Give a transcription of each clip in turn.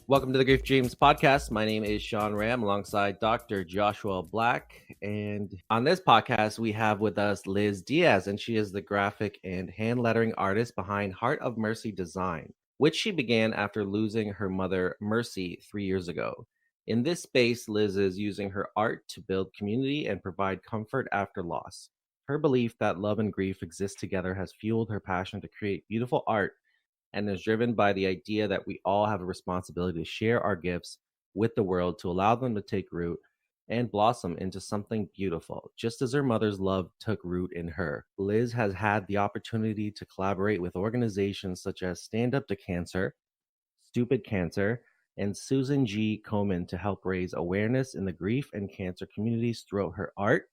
Welcome to the Grief Dreams podcast. My name is Sean Ram alongside Dr. Joshua Black. And on this podcast, we have with us Liz Diaz, and she is the graphic and hand lettering artist behind Heart of Mercy Design, which she began after losing her mother, Mercy, 3 years ago. In this space, Liz is using her art to build community and provide comfort after loss. Her belief that love and grief exist together has fueled her passion to create beautiful art and is driven by the idea that we all have a responsibility to share our gifts with the world to allow them to take root and blossom into something beautiful, just as her mother's love took root in her. Liz has had the opportunity to collaborate with organizations such as Stand Up to Cancer, Stupid Cancer, and Susan G. Komen to help raise awareness in the grief and cancer communities throughout her art,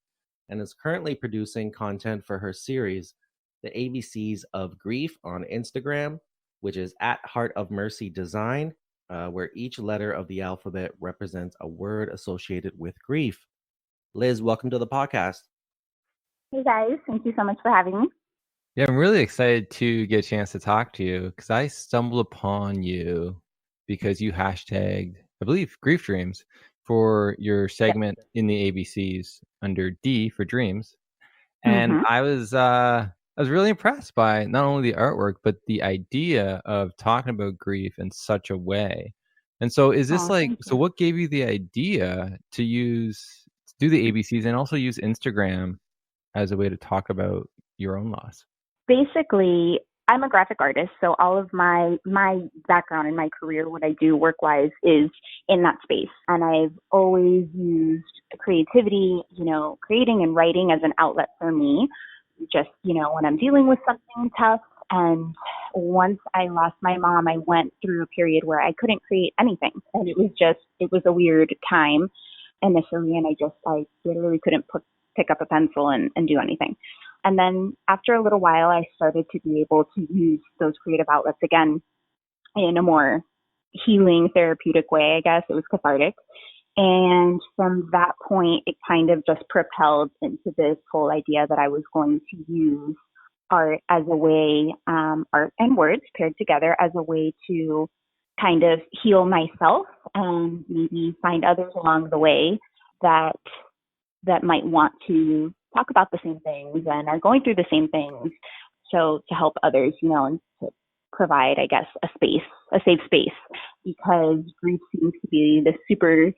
and is currently producing content for her series, The ABCs of Grief, on Instagram, which is at Heart of Mercy Design, where each letter of the alphabet represents a word associated with grief. Liz, welcome to the podcast. Hey guys, thank you so much for having me. Yeah, I'm really excited to get a chance to talk to you because I stumbled upon you because you hashtagged, I believe, Grief Dreams for your segment in the ABCs under D for Dreams. And I was really impressed by not only the artwork, but the idea of talking about grief in such a way. And so is this so what gave you the idea to do the ABCs and also use Instagram as a way to talk about your own loss? Basically, I'm a graphic artist, so all of my background in my career, what I do work-wise, is in that space. And I've always used creativity, creating and writing as an outlet for me, just, when I'm dealing with something tough. And once I lost my mom, I went through a period where I couldn't create anything. And it was a weird time initially, and I literally couldn't pick up a pencil and do anything. And then after a little while, I started to be able to use those creative outlets again in a more healing, therapeutic way, I guess. It was cathartic. And from that point, it kind of just propelled into this whole idea that I was going to use art as a way, art and words paired together as a way to kind of heal myself and maybe find others along the way that might want to talk about the same things and are going through the same things. So to help others, and to provide, I guess, a safe space, because grief seems to be this super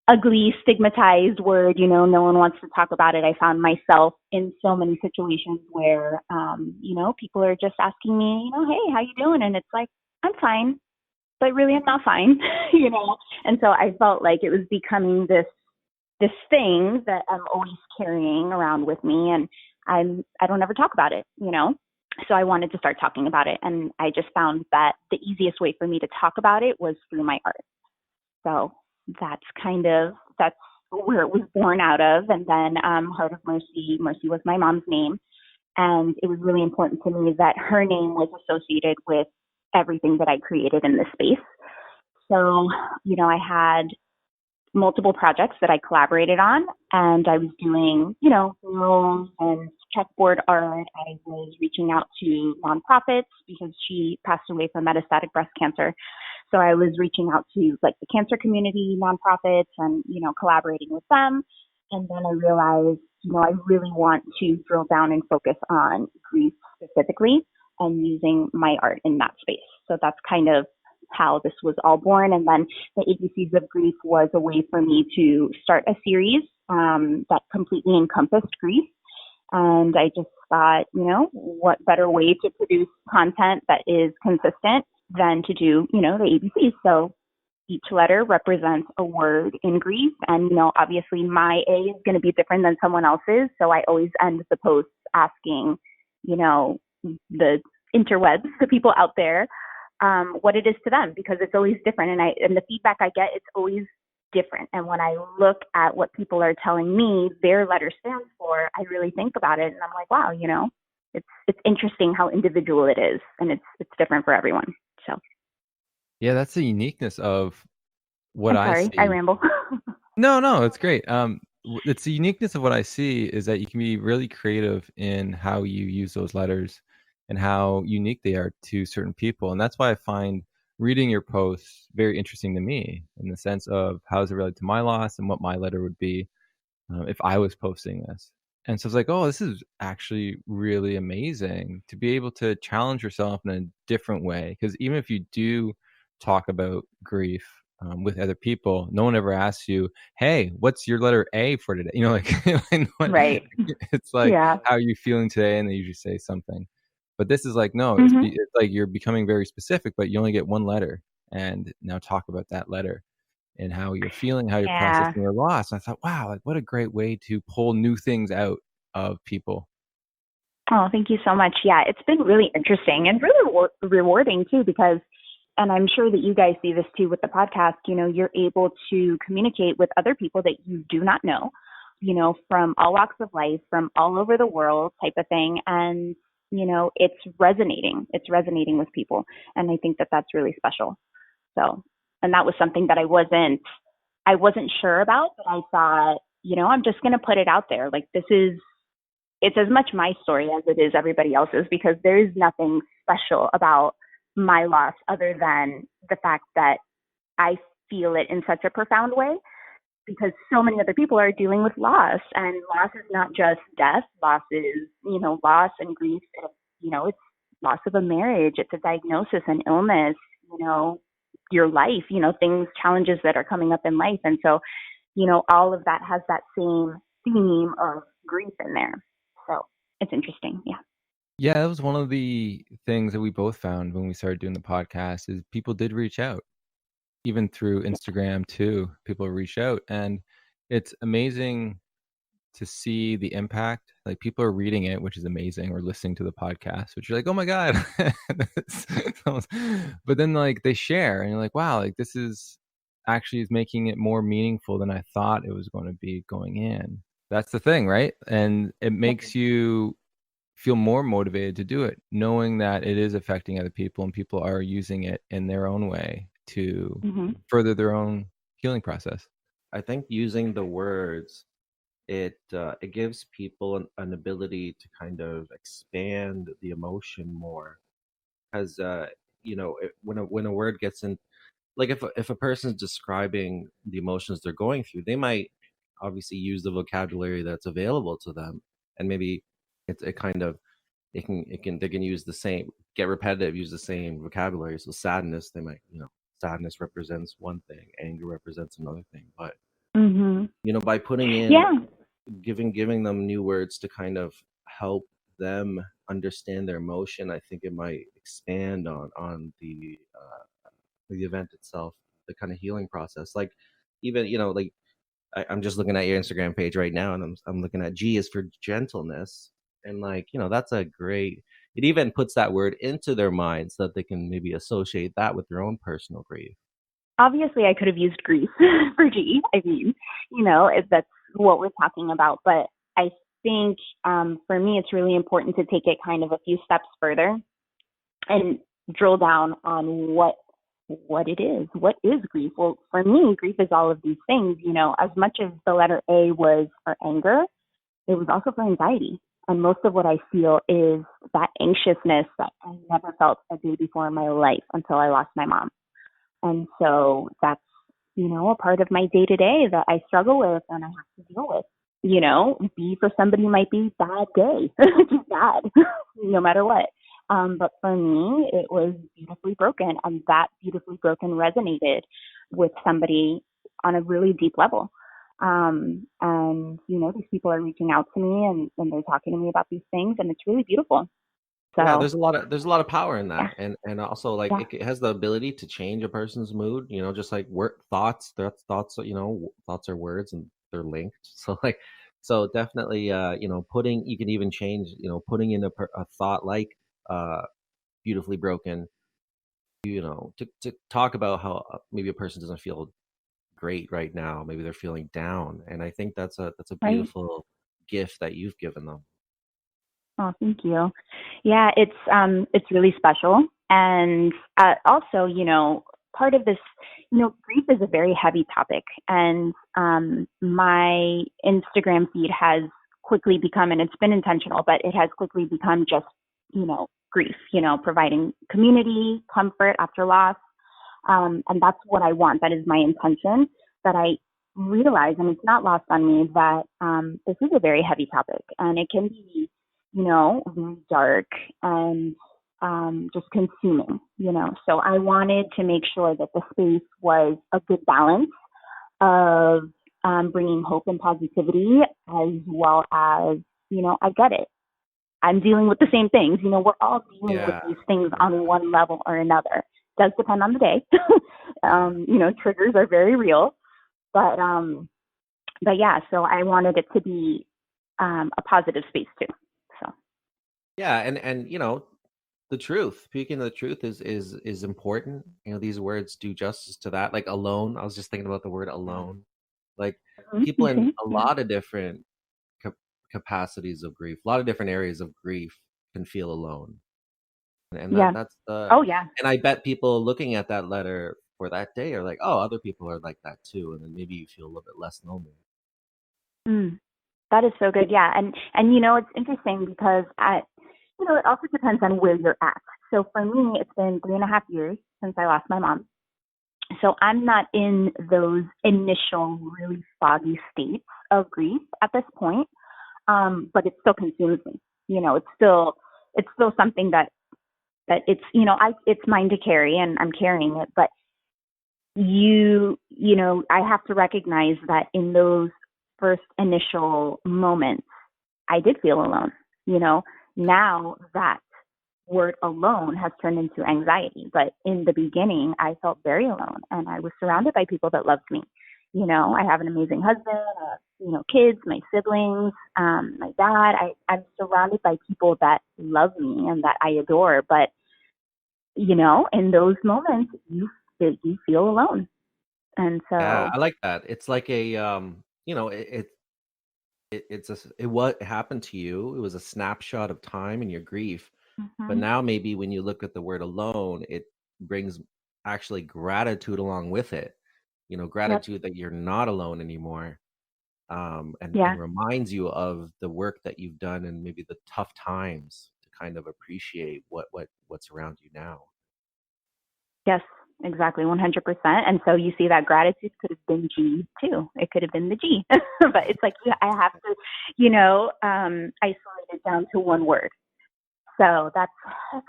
ugly, stigmatized word. No one wants to talk about it. I found myself in so many situations where, people are just asking me, hey, how you doing? And it's like, I'm fine, but really I'm not fine, And so I felt like it was becoming this thing that I'm always carrying around with me, and I don't ever talk about it, So I wanted to start talking about it, and I just found that the easiest way for me to talk about it was through my art. So that's where it was born out of. And then Heart of Mercy was my mom's name, and it was really important to me that her name was associated with everything that I created in this space. So, I had multiple projects that I collaborated on, and I was doing, murals and checkboard art. I was reaching out to nonprofits because she passed away from metastatic breast cancer. So I was reaching out to the cancer community nonprofits and, collaborating with them. And then I realized, I really want to drill down and focus on grief specifically and using my art in that space. So that's kind of how this was all born. And then the ABCs of Grief was a way for me to start a series that completely encompassed grief. And I just thought, what better way to produce content that is consistent than to do, the ABCs. So each letter represents a word in grief. And, obviously my A is going to be different than someone else's. So I always end the posts asking, the interwebs, the people out there, what it is to them, because it's always different. And the feedback I get, it's always different. And when I look at what people are telling me their letter stands for, I really think about it. And I'm like, wow, it's interesting how individual it is. And it's different for everyone. So. Yeah, that's the uniqueness of what I'm sorry, I see. I ramble. No, it's great. It's the uniqueness of what I see is that you can be really creative in how you use those letters and how unique they are to certain people. And that's why I find reading your posts very interesting to me, in the sense of how does it relate to my loss and what my letter would be if I was posting this. And so it's like, oh, this is actually really amazing to be able to challenge yourself in a different way. Because even if you do talk about grief with other people, no one ever asks you, hey, what's your letter A for today? You know, like, Right. it's like, Yeah. how are you feeling today? And they usually say something. But this is like, no, Hmm. it's like you're becoming very specific, but you only get one letter. And now talk about that letter and how you're feeling, how you're Yeah. processing your loss. And I thought, wow, like what a great way to pull new things out of people. Oh, thank you so much. Yeah, it's been really interesting and really rewarding too, because, and I'm sure that you guys see this too with the podcast, you're able to communicate with other people that you do not know, from all walks of life, from all over the world type of thing. And, it's resonating. It's resonating with people. And I think that that's really special. So, and that was something that I wasn't sure about, but I thought, I'm just going to put it out there. Like, it's as much my story as it is everybody else's, because there is nothing special about my loss other than the fact that I feel it in such a profound way, because so many other people are dealing with loss, and loss is not just death. Loss is, loss and grief. It's loss of a marriage. It's a diagnosis, an illness, your life, things, challenges that are coming up in life. And so, all of that has that same theme of grief in there. So it's interesting. Yeah. Yeah, that was one of the things that we both found when we started doing the podcast is people did reach out, even through Instagram too. People reach out, and it's amazing to see the impact. Like people are reading it, which is amazing, or listening to the podcast, which you're like, oh my God. But then like they share and you're like, wow, like this is making it more meaningful than I thought it was going to be going in. That's the thing, right? And it makes you feel more motivated to do it, knowing that it is affecting other people and people are using it in their own way to Mm-hmm. further their own healing process. I think using the words, it gives people an ability to kind of expand the emotion more, because when a word gets in, like if a person's describing the emotions they're going through, they might obviously use the vocabulary that's available to them, and maybe it kind of they can use the same, get repetitive, use the same vocabulary. So sadness, they might, sadness represents one thing, anger represents another thing, but Mm-hmm. by putting in, Yeah. giving them new words to kind of help them understand their emotion, I think it might expand on the event itself, the kind of healing process. Like even like I'm just looking at your Instagram page right now, and I'm looking at G is for gentleness, and like that's a great. It even puts that word into their mind so that they can maybe associate that with their own personal grief. Obviously, I could have used grief for G. I mean, if that's what we're talking about. But I think for me, it's really important to take it kind of a few steps further and drill down on what it is. What is grief? Well, for me, grief is all of these things. As much as the letter A was for anger, it was also for anxiety. And most of what I feel is that anxiousness that I never felt a day before in my life until I lost my mom. And so that's, a part of my day to day that I struggle with and I have to deal with. B for somebody might be bad day, just bad, no matter what. But for me, it was beautifully broken, and that beautifully broken resonated with somebody on a really deep level. And these people are reaching out to me and they're talking to me about these things, and it's really beautiful. Yeah, So there's a lot of power in yeah, that, and also like yeah, it has the ability to change a person's mood. Just like word thoughts, thoughts. Thoughts are words and they're linked. So like, so definitely, putting, you can even change. Putting in a thought like uh beautifully broken. To talk about how maybe a person doesn't feel great right now. Maybe they're feeling down, and I think that's a right. beautiful gift that you've given them. Oh, thank you. Yeah, it's really special, and also, part of this, grief is a very heavy topic, and my Instagram feed has quickly become, and it's been intentional, but it has quickly become just, grief, providing community, comfort after loss. And that's what I want. That is my intention. That I realize, and it's not lost on me, that this is a very heavy topic, and it can be, very dark and just consuming, So I wanted to make sure that the space was a good balance of bringing hope and positivity, as well as, I get it. I'm dealing with the same things. We're all dealing with these things on one level or another. Does depend on the day. Triggers are very real, but yeah. So I wanted it to be a positive space too. So Yeah, and the truth. Speaking of the truth is important. These words do justice to that. Like alone. I was just thinking about the word alone. Like people in a lot of different capacities of grief, a lot of different areas of grief can feel alone. And that's the and I bet people looking at that letter for that day are like, oh, other people are like that too, and then maybe you feel a little bit less lonely. That is so good. Yeah. And it's interesting because it also depends on where you're at. So for me, it's been 3.5 years since I lost my mom. So I'm not in those initial really foggy states of grief at this point. But it still consumes me. It's still something that it's, it's mine to carry, and I'm carrying it. But I have to recognize that in those first initial moments, I did feel alone. Now that word alone has turned into anxiety. But in the beginning, I felt very alone, and I was surrounded by people that loved me. I have an amazing husband, kids, my siblings, my dad. I'm surrounded by people that love me and that I adore. But, in those moments, you feel alone. And so, yeah, I like that. It's like a, what happened to you. It was a snapshot of time in your grief. But now maybe when you look at the word alone, it brings actually gratitude along with it. Gratitude that you're not alone anymore. And reminds you of the work that you've done and maybe the tough times to kind of appreciate what's around you now. Yes, exactly, 100%. And so you see that gratitude could have been G too. It could have been the G, but it's like I have to, isolate it down to one word. So that's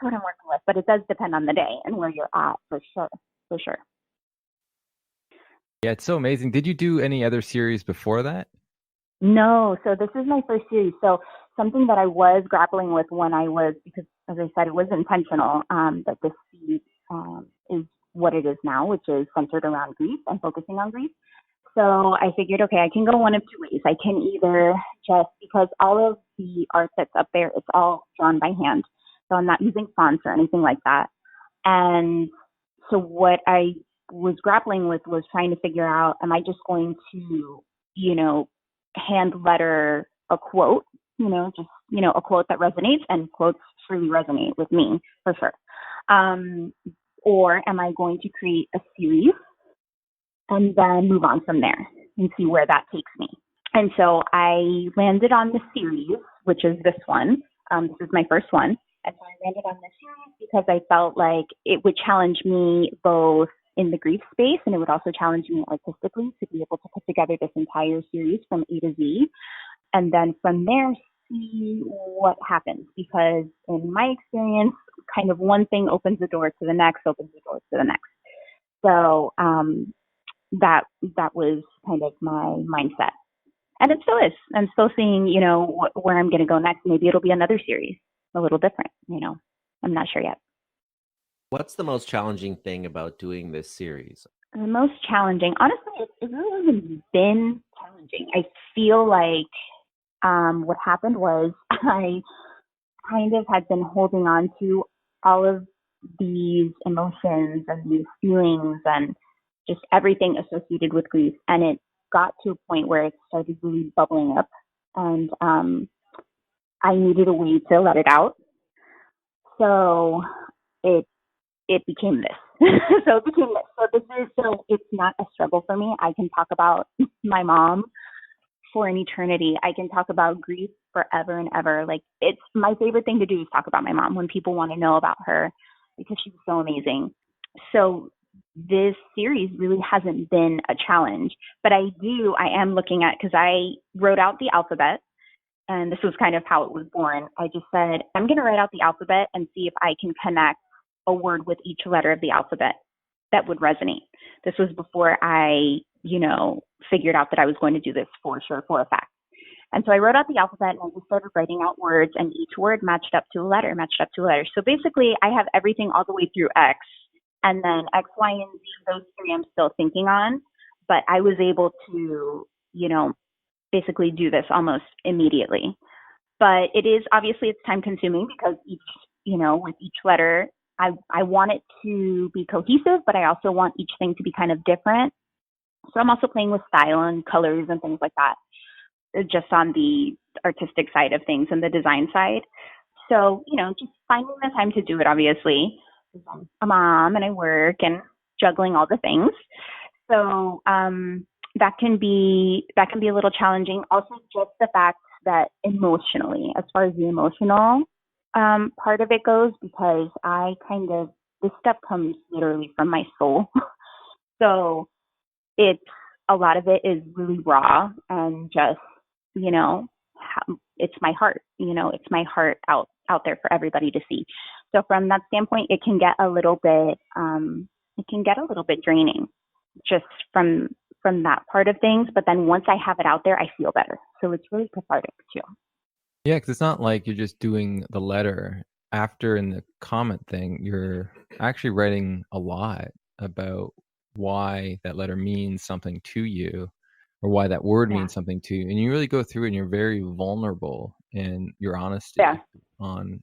what I'm working with. But it does depend on the day and where you're at, for sure. Yeah, it's so amazing. Did you do any other series before that? No. So this is my first series. So something that I was grappling with because as I said, it was intentional, that this series is what it is now, which is centered around grief and focusing on grief. So I figured, okay, I can go one of two ways. I can either because all of the art that's up there, it's all drawn by hand. So I'm not using fonts or anything like that. And so what I was grappling with was trying to figure out, am I just going to, hand letter a quote, a quote that resonates, and quotes truly resonate with me for sure. Or am I going to create a series and then move on from there and see where that takes me? And so I landed on the series, which is this one. This is my first one. And so I landed on this series because I felt like it would challenge me both in the grief space, and it would also challenge me artistically to be able to put together this entire series from A to Z. And then from there, see what happens. Because in my experience, kind of one thing opens the door to the next, opens the door to the next. So that was kind of my mindset. And it still is. I'm still seeing, where I'm going to go next. Maybe it'll be another series, a little different, I'm not sure yet. What's the most challenging thing about doing this series? The most challenging, honestly, it really hasn't been challenging. I feel like what happened was I kind of had been holding on to all of these emotions and these feelings and just everything associated with grief. And it got to a point where it started really bubbling up, and I needed a way to let it out. So it became this. So it's not a struggle for me. I can talk about my mom for an eternity. I can talk about grief forever and ever. Like, it's my favorite thing to do is talk about my mom when people want to know about her because she was so amazing. So this series really hasn't been a challenge, but I am looking at, because I wrote out the alphabet, and this was kind of how it was born. I just said, I'm going to write out the alphabet and see if I can connect a word with each letter of the alphabet that would resonate. This was before I, figured out that I was going to do this for sure, for a fact. And so I wrote out the alphabet and I just started writing out words, and each word matched up to a letter. So basically I have everything all the way through X, and then X, Y, and Z, those three I'm still thinking on, but I was able to, basically do this almost immediately. But it is, obviously it's time consuming because with each letter, I want it to be cohesive, but I also want each thing to be kind of different. So I'm also playing with style and colors and things like that, just on the artistic side of things and the design side. So, just finding the time to do it, obviously. I'm a mom and I work and juggling all the things. So that can be a little challenging. Also, just the fact that emotionally, as far as the emotional part of it goes, because this stuff comes literally from my soul. So a lot of it is really raw and just, it's my heart, it's my heart out there for everybody to see. So from that standpoint, it can get a little bit draining just from that part of things. But then once I have it out there, I feel better. So it's really cathartic too. Yeah, because it's not like you're just doing the letter. After in the comment thing, you're actually writing a lot about why that letter means something to you, or why that word means something to you. And you really go through and you're very vulnerable in your honesty on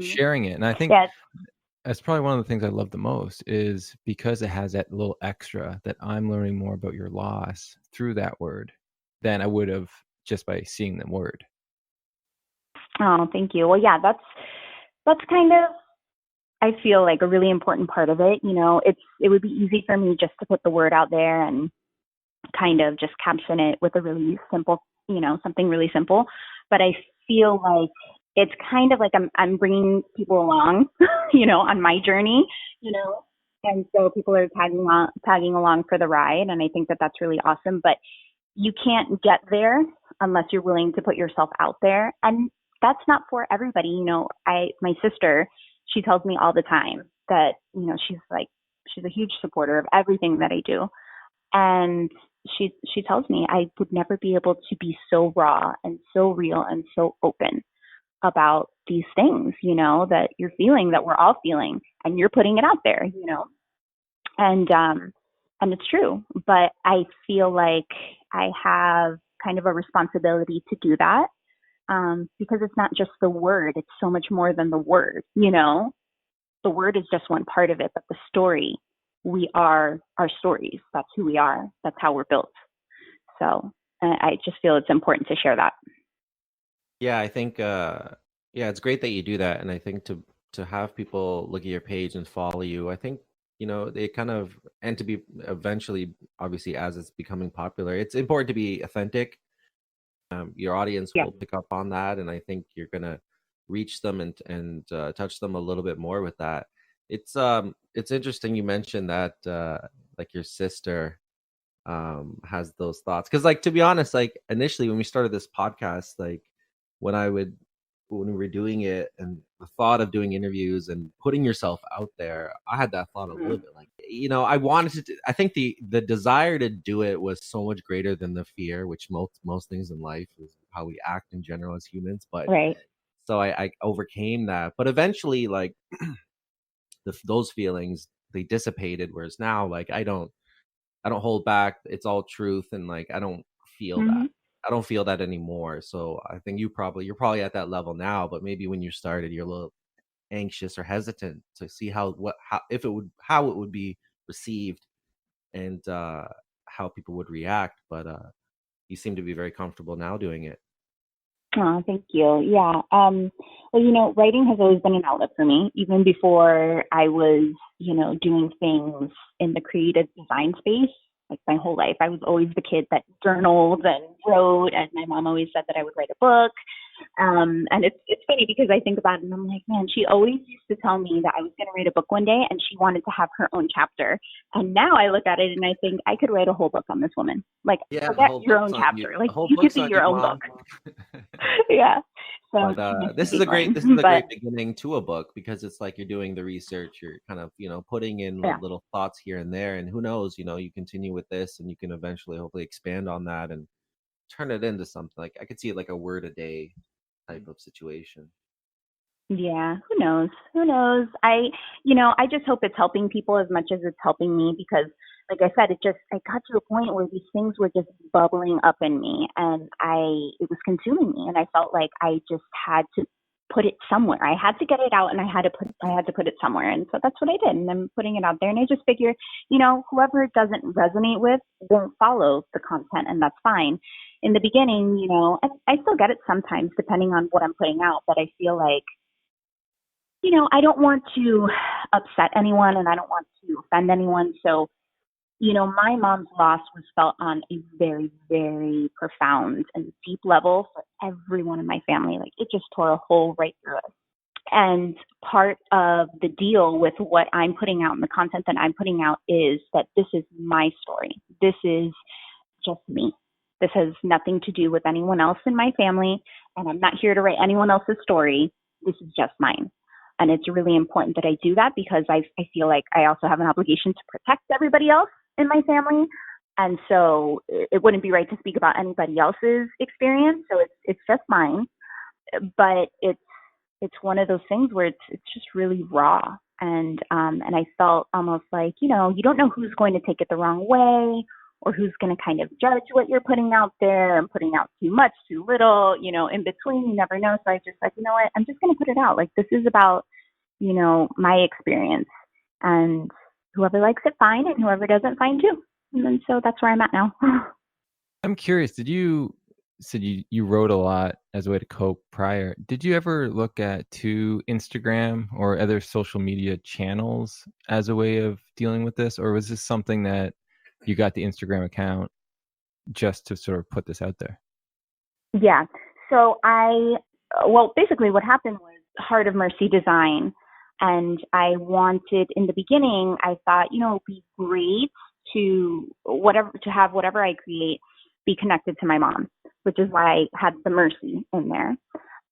sharing it. And I think that's probably one of the things I love the most, is because it has that little extra that I'm learning more about your loss through that word than I would have just by seeing the word. Oh, thank you. Well, yeah, that's kind of, I feel like, a really important part of it. It would be easy for me just to put the word out there and kind of just caption it with a really simple, something really simple. But I feel like it's kind of like I'm bringing people along, on my journey, and so people are tagging along for the ride. And I think that that's really awesome, but you can't get there unless you're willing to put yourself out there. And that's not for everybody. My sister, she tells me all the time that, she's a huge supporter of everything that I do. And she tells me I would never be able to be so raw and so real and so open about these things, that you're feeling, that we're all feeling, and you're putting it out there, and it's true. But I feel like I have kind of a responsibility to do that, because it's not just the word, it's so much more than the word. The word is just one part of it, but the story, we are our stories. That's who we are. That's how we're built. So I just feel it's important to share that. Yeah, I think it's great that you do that. And I think to have people look at your page and follow you, I think, they kind of, and to be eventually, obviously, as it's becoming popular, it's important to be authentic. Your audience will pick up on that, and I think you're gonna reach them and touch them a little bit more with that. It's interesting you mentioned that like your sister has those thoughts, because, like, to be honest, like, initially when we started this podcast, like when we were doing it, and the thought of doing interviews and putting yourself out there, I had that thought a little bit, like, I wanted to, I think the desire to do it was so much greater than the fear, which most things in life is how we act in general as humans. But so I overcame that, but eventually, like, those feelings, they dissipated, whereas now, like, I don't hold back. It's all truth, and, like, I don't feel that. I don't feel that anymore. So I think you're probably at that level now, but maybe when you started, you're a little anxious or hesitant to see how it would be received, and how people would react. But you seem to be very comfortable now doing it. Oh, thank you. Yeah. Well, writing has always been an outlet for me, even before I was, doing things in the creative design space. like my whole life. I was always the kid that journaled and wrote, and my mom always said that I would write a book. And it's funny because I think about it and I'm like, man, she always used to tell me that I was going to write a book one day, and she wanted to have her own chapter. And now I look at it and I think I could write a whole book on this woman. Like, Yeah, the forget whole your book's own on you. chapter. Like, The whole you could book's be on your you, own mom. book. Yeah. So But it's this is a a great one. But beginning to a book, because it's like you're doing the research, you're kind of, putting in yeah, little thoughts here and there, and who knows, you continue with this and you can eventually hopefully expand on that and turn it into something. Like I could see it like a word a day type of situation. yeah, who knows? Who knows? I just hope it's helping people as much as it's helping me because, like I said, I got to a point where these things were just bubbling up in me, and it was consuming me, and I felt like I just had to put it somewhere. I had to get it out, and I had to put it somewhere, and so that's what I did, and I'm putting it out there, and I just figure, whoever it doesn't resonate with won't follow the content, and that's fine. In the beginning, and I still get it sometimes depending on what I'm putting out, but I feel like I don't want to upset anyone and I don't want to offend anyone. So, my mom's loss was felt on a very, very profound and deep level for everyone in my family. Like it just tore a hole right through us. And part of the deal with what I'm putting out and the content that I'm putting out is that this is my story. This is just me. This has nothing to do with anyone else in my family. And I'm not here to write anyone else's story. This is just mine. And it's really important that I do that because I feel like I also have an obligation to protect everybody else in my family. And so it wouldn't be right to speak about anybody else's experience. So it's just mine. But it's one of those things where it's just really raw. And I felt almost like, you don't know who's going to take it the wrong way or who's going to kind of judge what you're putting out there and putting out too much, too little, in between, you never know. So I just like, you know what, I'm just going to put it out. Like this is about, my experience, and whoever likes it, fine. And whoever doesn't, fine too. And so that's where I'm at now. I'm curious, said you wrote a lot as a way to cope prior. Did you ever look at Instagram or other social media channels as a way of dealing with this? Or was this something that you got the Instagram account just to sort of put this out there? Yeah. So basically what happened was Heart of Mercy Design. And I wanted, in the beginning, I thought, it'd be great to have whatever I create be connected to my mom, which is why I had the Mercy in there.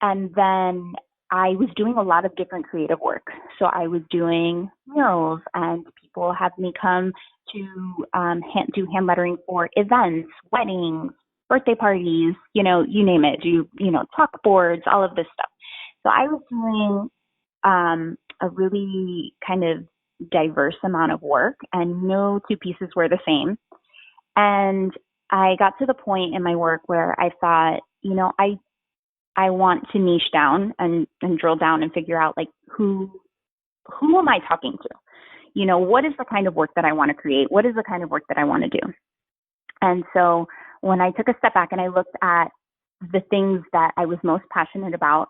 And then I was doing a lot of different creative work. So I was doing murals, and people had me come to do hand lettering for events, weddings, birthday parties, you name it, talk boards, all of this stuff. So I was doing a really kind of diverse amount of work, and no two pieces were the same. And I got to the point in my work where I thought, I want to niche down and drill down and figure out like who am I talking to? What is the kind of work that I want to create? What is the kind of work that I want to do? And so when I took a step back and I looked at the things that I was most passionate about,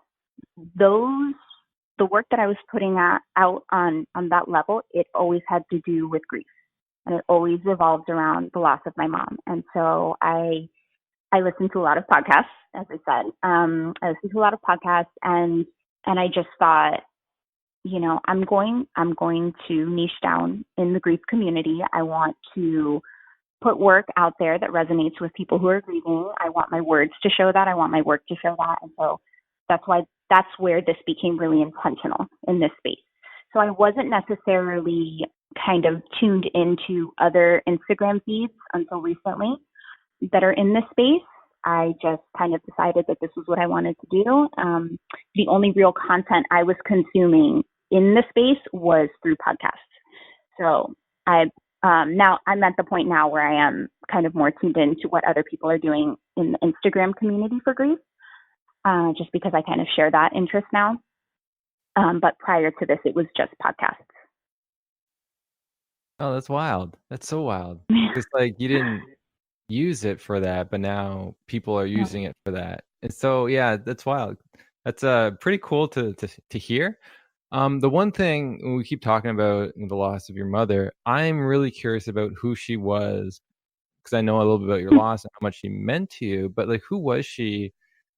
the work that I was putting out on that level, it always had to do with grief. And it always revolved around the loss of my mom. And so I listened to a lot of podcasts, as I said. I listened to a lot of podcasts, and I just thought, I'm going to niche down in the grief community. I want to put work out there that resonates with people who are grieving. I want my words to show that. I want my work to show that. And so that's where this became really intentional in this space. So I wasn't necessarily kind of tuned into other Instagram feeds until recently that are in this space. I just kind of decided that this was what I wanted to do. The only real content I was consuming in the space was through podcasts. So now I'm at the point now where I am kind of more tuned into what other people are doing in the Instagram community for grief, just because I kind of share that interest now. But prior to this, it was just podcasts. Oh, that's wild. That's so wild. It's like you didn't use it for that, but now people are using it for that. And so, yeah, that's wild. That's pretty cool to hear. The one thing when we keep talking about the loss of your mother, I'm really curious about who she was because I know a little bit about your loss and how much she meant to you. But like, who was she,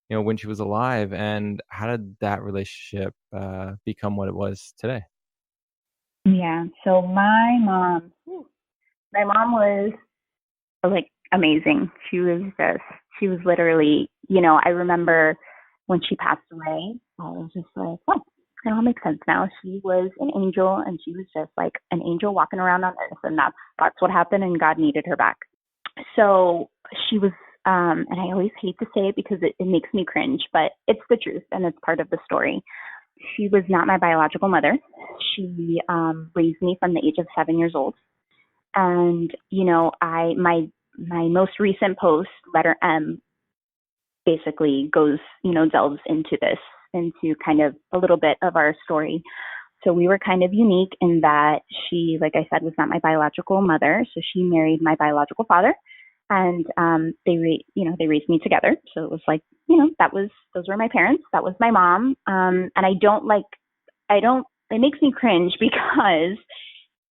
when she was alive, and how did that relationship become what it was today? Yeah. So my mom was like amazing. She was literally, I remember when she passed away, I was just like, oh, it all makes sense now. She was an angel, and she was just like an angel walking around on earth, and that's what happened, and God needed her back. So she was, and I always hate to say it because it makes me cringe, but it's the truth and it's part of the story. She was not my biological mother. She raised me from the age of 7 years old. And, my most recent post, letter M, basically goes, delves into this, into kind of a little bit of our story. So we were kind of unique in that she, like I said, was not my biological mother. So she married my biological father, and they raised me together. So it was like, those were my parents. That was my mom. And I don't. It makes me cringe because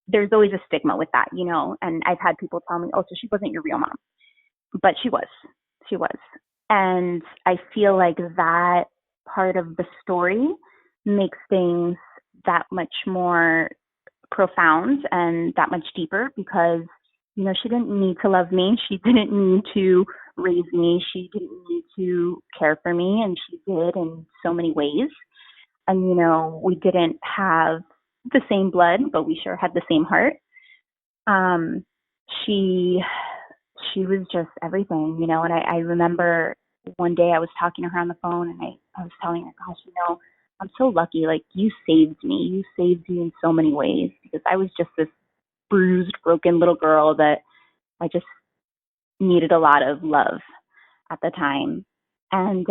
there's always a stigma with that, And I've had people tell me, oh, so she wasn't your real mom, but she was. She was. And I feel like that part of the story makes things that much more profound and that much deeper because, she didn't need to love me. She didn't need to raise me. She didn't need to care for me. And she did in so many ways. And, we didn't have the same blood, but we sure had the same heart. Um, she she was just everything, and I remember one day I was talking to her on the phone and I was telling her, gosh, I'm so lucky. Like you saved me. You saved me in so many ways because I was just this bruised, broken little girl that I just needed a lot of love at the time. And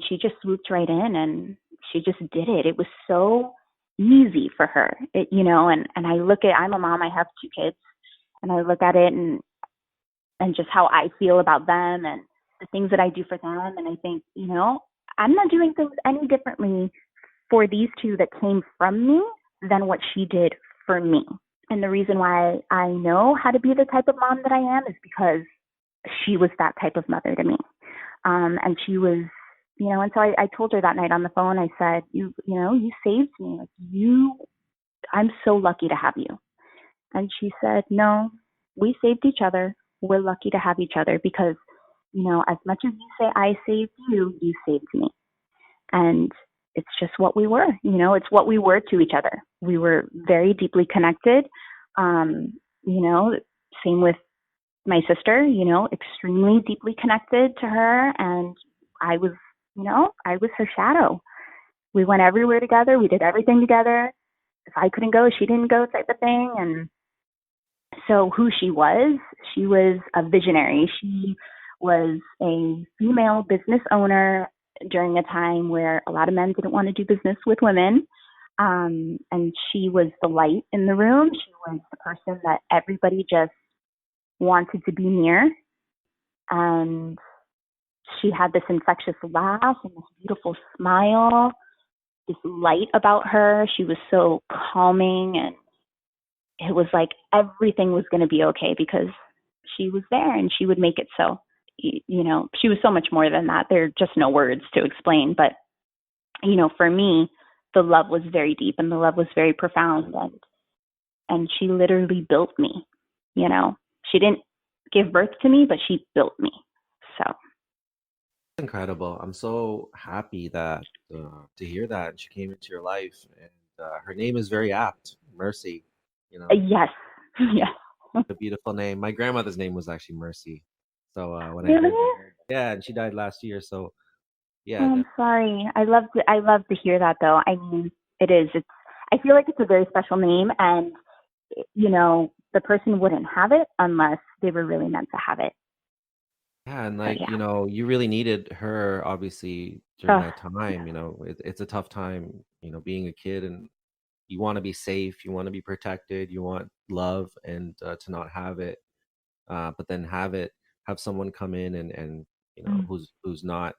she just swooped right in and she just did it. It was so easy for her. And I'm a mom, I have two kids, and I look at it and just how I feel about them and the things that I do for them. And I think, I'm not doing things any differently for these two that came from me than what she did for me. And the reason why I know how to be the type of mom that I am is because she was that type of mother to me. And she was, and so I told her that night on the phone, I said, you saved me. I'm so lucky to have you. And she said, no, we saved each other. We're lucky to have each other because, as much as you say I saved you, you saved me. And it's just what we were, it's what we were to each other. We were very deeply connected. Same with my sister, extremely deeply connected to her. And I was, I was her shadow. We went everywhere together. We did everything together. If I couldn't go, she didn't go type of thing. And so who she was a visionary. She was a female business owner during a time where a lot of men didn't want to do business with women. And she was the light in the room. She was the person that everybody just wanted to be near. And she had this infectious laugh and this beautiful smile, this light about her. She was so calming, and it was like everything was going to be okay because she was there and she would make it so. She was so much more than that. There are just no words to explain. But, for me, the love was very deep and the love was very profound. And she literally built me. She didn't give birth to me, but she built me. So Incredible. I'm so happy that to hear that she came into your life, and her name is very apt, Mercy. yes, yes. A beautiful name. My grandmother's name was actually Mercy. So when I Really? heard that, yeah, and she died last year. So yeah, I'm sorry. I love to hear that though. I mean, it is. I feel like it's a very special name, and the person wouldn't have it unless they were really meant to have it. yeah, and But like yeah. you really needed her obviously during Ugh, that time. It's a tough time. Being a kid, and you want to be safe, you want to be protected, you want love, and to not have it, but then have someone come in and mm, who's not,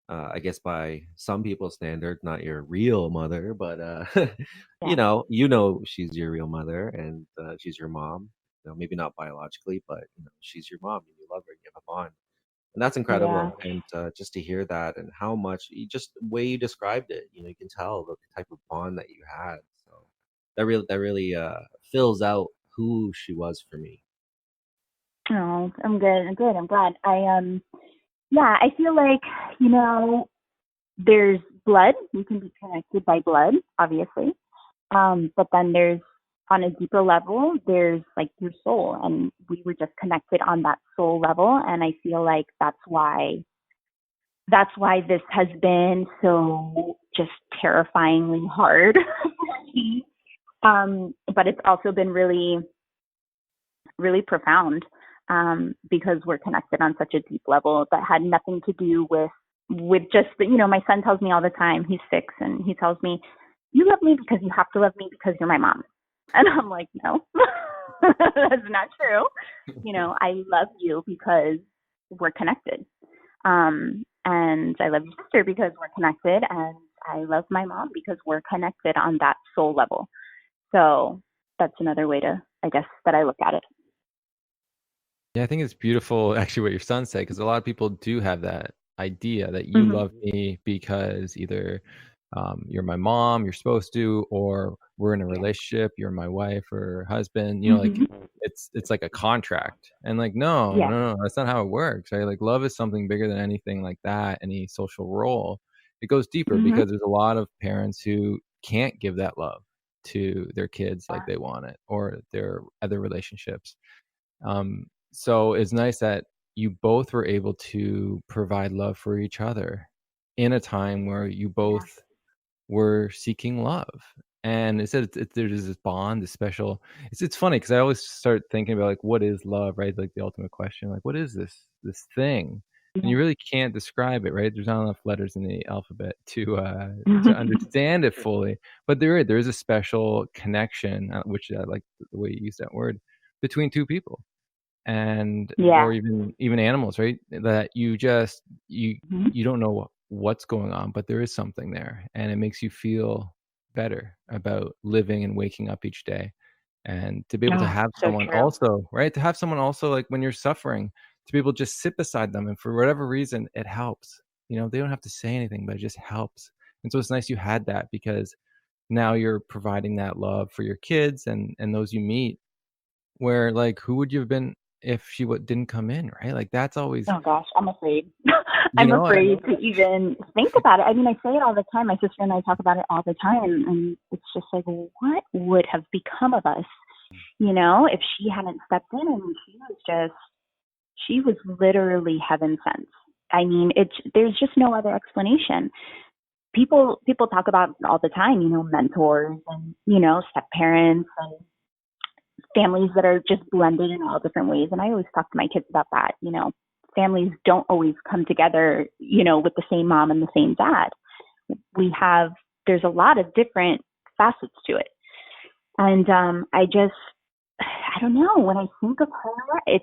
I guess by some people's standard, not your real mother, but yeah. she's your real mother, and she's your mom. maybe not biologically, but she's your mom and you love her and you have a bond. And that's Yeah. incredible. And just to hear that and how much just the way you described it, you can tell the type of bond that you had. So that really fills out who she was for me. Oh, I'm good. I'm good. I'm glad. Yeah, I feel like, you know, there's blood. You can be connected by blood, obviously. But then there's, on a deeper level, there's like your soul. And we were just connected on that soul level. And I feel like that's why this has been so just terrifyingly hard. But it's also been really, really profound, because we're connected on such a deep level that had nothing to do with just my son tells me all the time, he's 6, and he tells me, you love me because you have to love me because you're my mom. And I'm like, no, that's not true. I love you because we're connected. And I love your sister because we're connected, and I love my mom because we're connected on that soul level. So that's another way to, I guess, that I look at it. Yeah, I think it's beautiful actually what your son said, because a lot of people do have that idea that you Hmm. love me because either you're my mom, you're supposed to, or we're in a relationship, you're my wife or husband, like Hmm. it's like a contract. And like, no, Yeah. no, no, that's not how it works, right? Like love is something bigger than anything like that, any social role. It goes deeper Hmm. because there's a lot of parents who can't give that love to their kids like they want it, or their other relationships. So it's nice that you both were able to provide love for each other in a time where you Yeah. both were seeking love. And it said there's this bond, this special. It's funny because I always start thinking about like what is love, right? Like the ultimate question, like what is this thing? And Yeah. you really can't describe it, right? There's not enough letters in the alphabet to understand it fully. But there is a special connection, which I like the way you use that word, between two people, and Yeah. or even animals, right? That you just Hmm. you don't know what's going on, but there is something there, and it makes you feel better about living and waking up each day. And to be able to Oh, have so someone true. also, right? To have someone also, like when you're suffering, to be able to just sit beside them, and for whatever reason, it helps. They don't have to say anything, but it just helps. And so it's nice you had that, because now you're providing that love for your kids and those you meet, where, like, who would you have been if she didn't come in, right? Like, that's always, Oh gosh, I'm afraid. you I'm know, I afraid to even think about it. I mean, I say it all the time. My sister and I talk about it all the time, and it's just like, what would have become of us, if she hadn't stepped in? And she was literally heaven sent. I mean, there's just no other explanation. People talk about it all the time, mentors and step parents and families that are just blended in all different ways. And I always talk to my kids about that. Families don't always come together, with the same mom and the same dad. There's a lot of different facets to it. And I don't know, when I think of her, it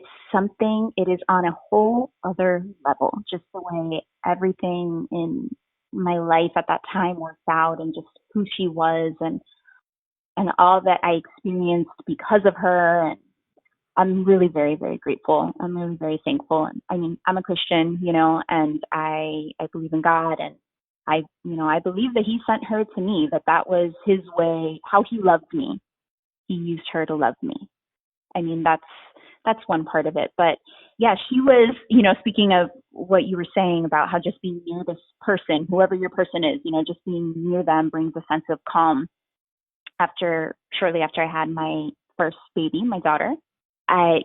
is on a whole other level, just the way everything in my life at that time worked out, and just who she was, and all that I experienced because of her. And I'm really very, very grateful. I'm really very thankful. And I mean, I'm a Christian, and I believe in God, and I believe that He sent her to me, that was His way, how He loved me. He used her to love me. I mean, that's one part of it. But yeah, she was, speaking of what you were saying about how just being near this person, whoever your person is, just being near them brings a sense of calm. Shortly after I had my first baby, my daughter,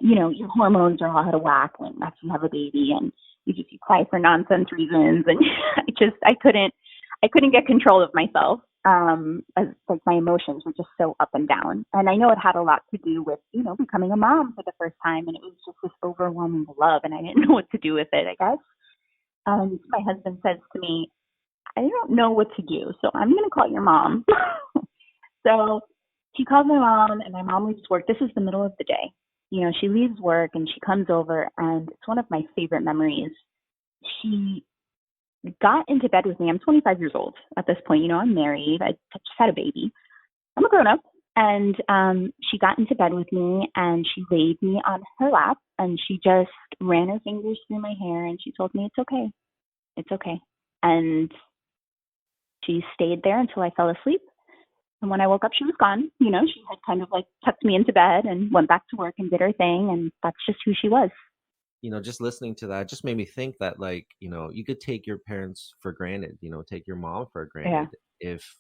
your hormones are all out of whack when after you have a baby, and you cry for nonsense reasons, and I couldn't get control of myself. As like my emotions were just so up and down, and I know it had a lot to do with becoming a mom for the first time, and it was just this overwhelming love, and I didn't know what to do with it, I guess. My husband says to me, I don't know what to do, so I'm going to call your mom. So she calls my mom, and my mom leaves work. This is the middle of the day. She leaves work and she comes over, and it's one of my favorite memories. She got into bed with me. I'm 25 years old at this point. I'm married. I just had a baby. I'm a grown up. And she got into bed with me and she laid me on her lap and she just ran her fingers through my hair and she told me, it's okay. It's okay. And she stayed there until I fell asleep. And when I woke up, she was gone. You know, she had kind of like tucked me into bed and went back to work and did her thing. And that's just who she was. You know, just listening to that just made me think that, like, you know, you could take your parents for granted, you know, take your mom for granted if,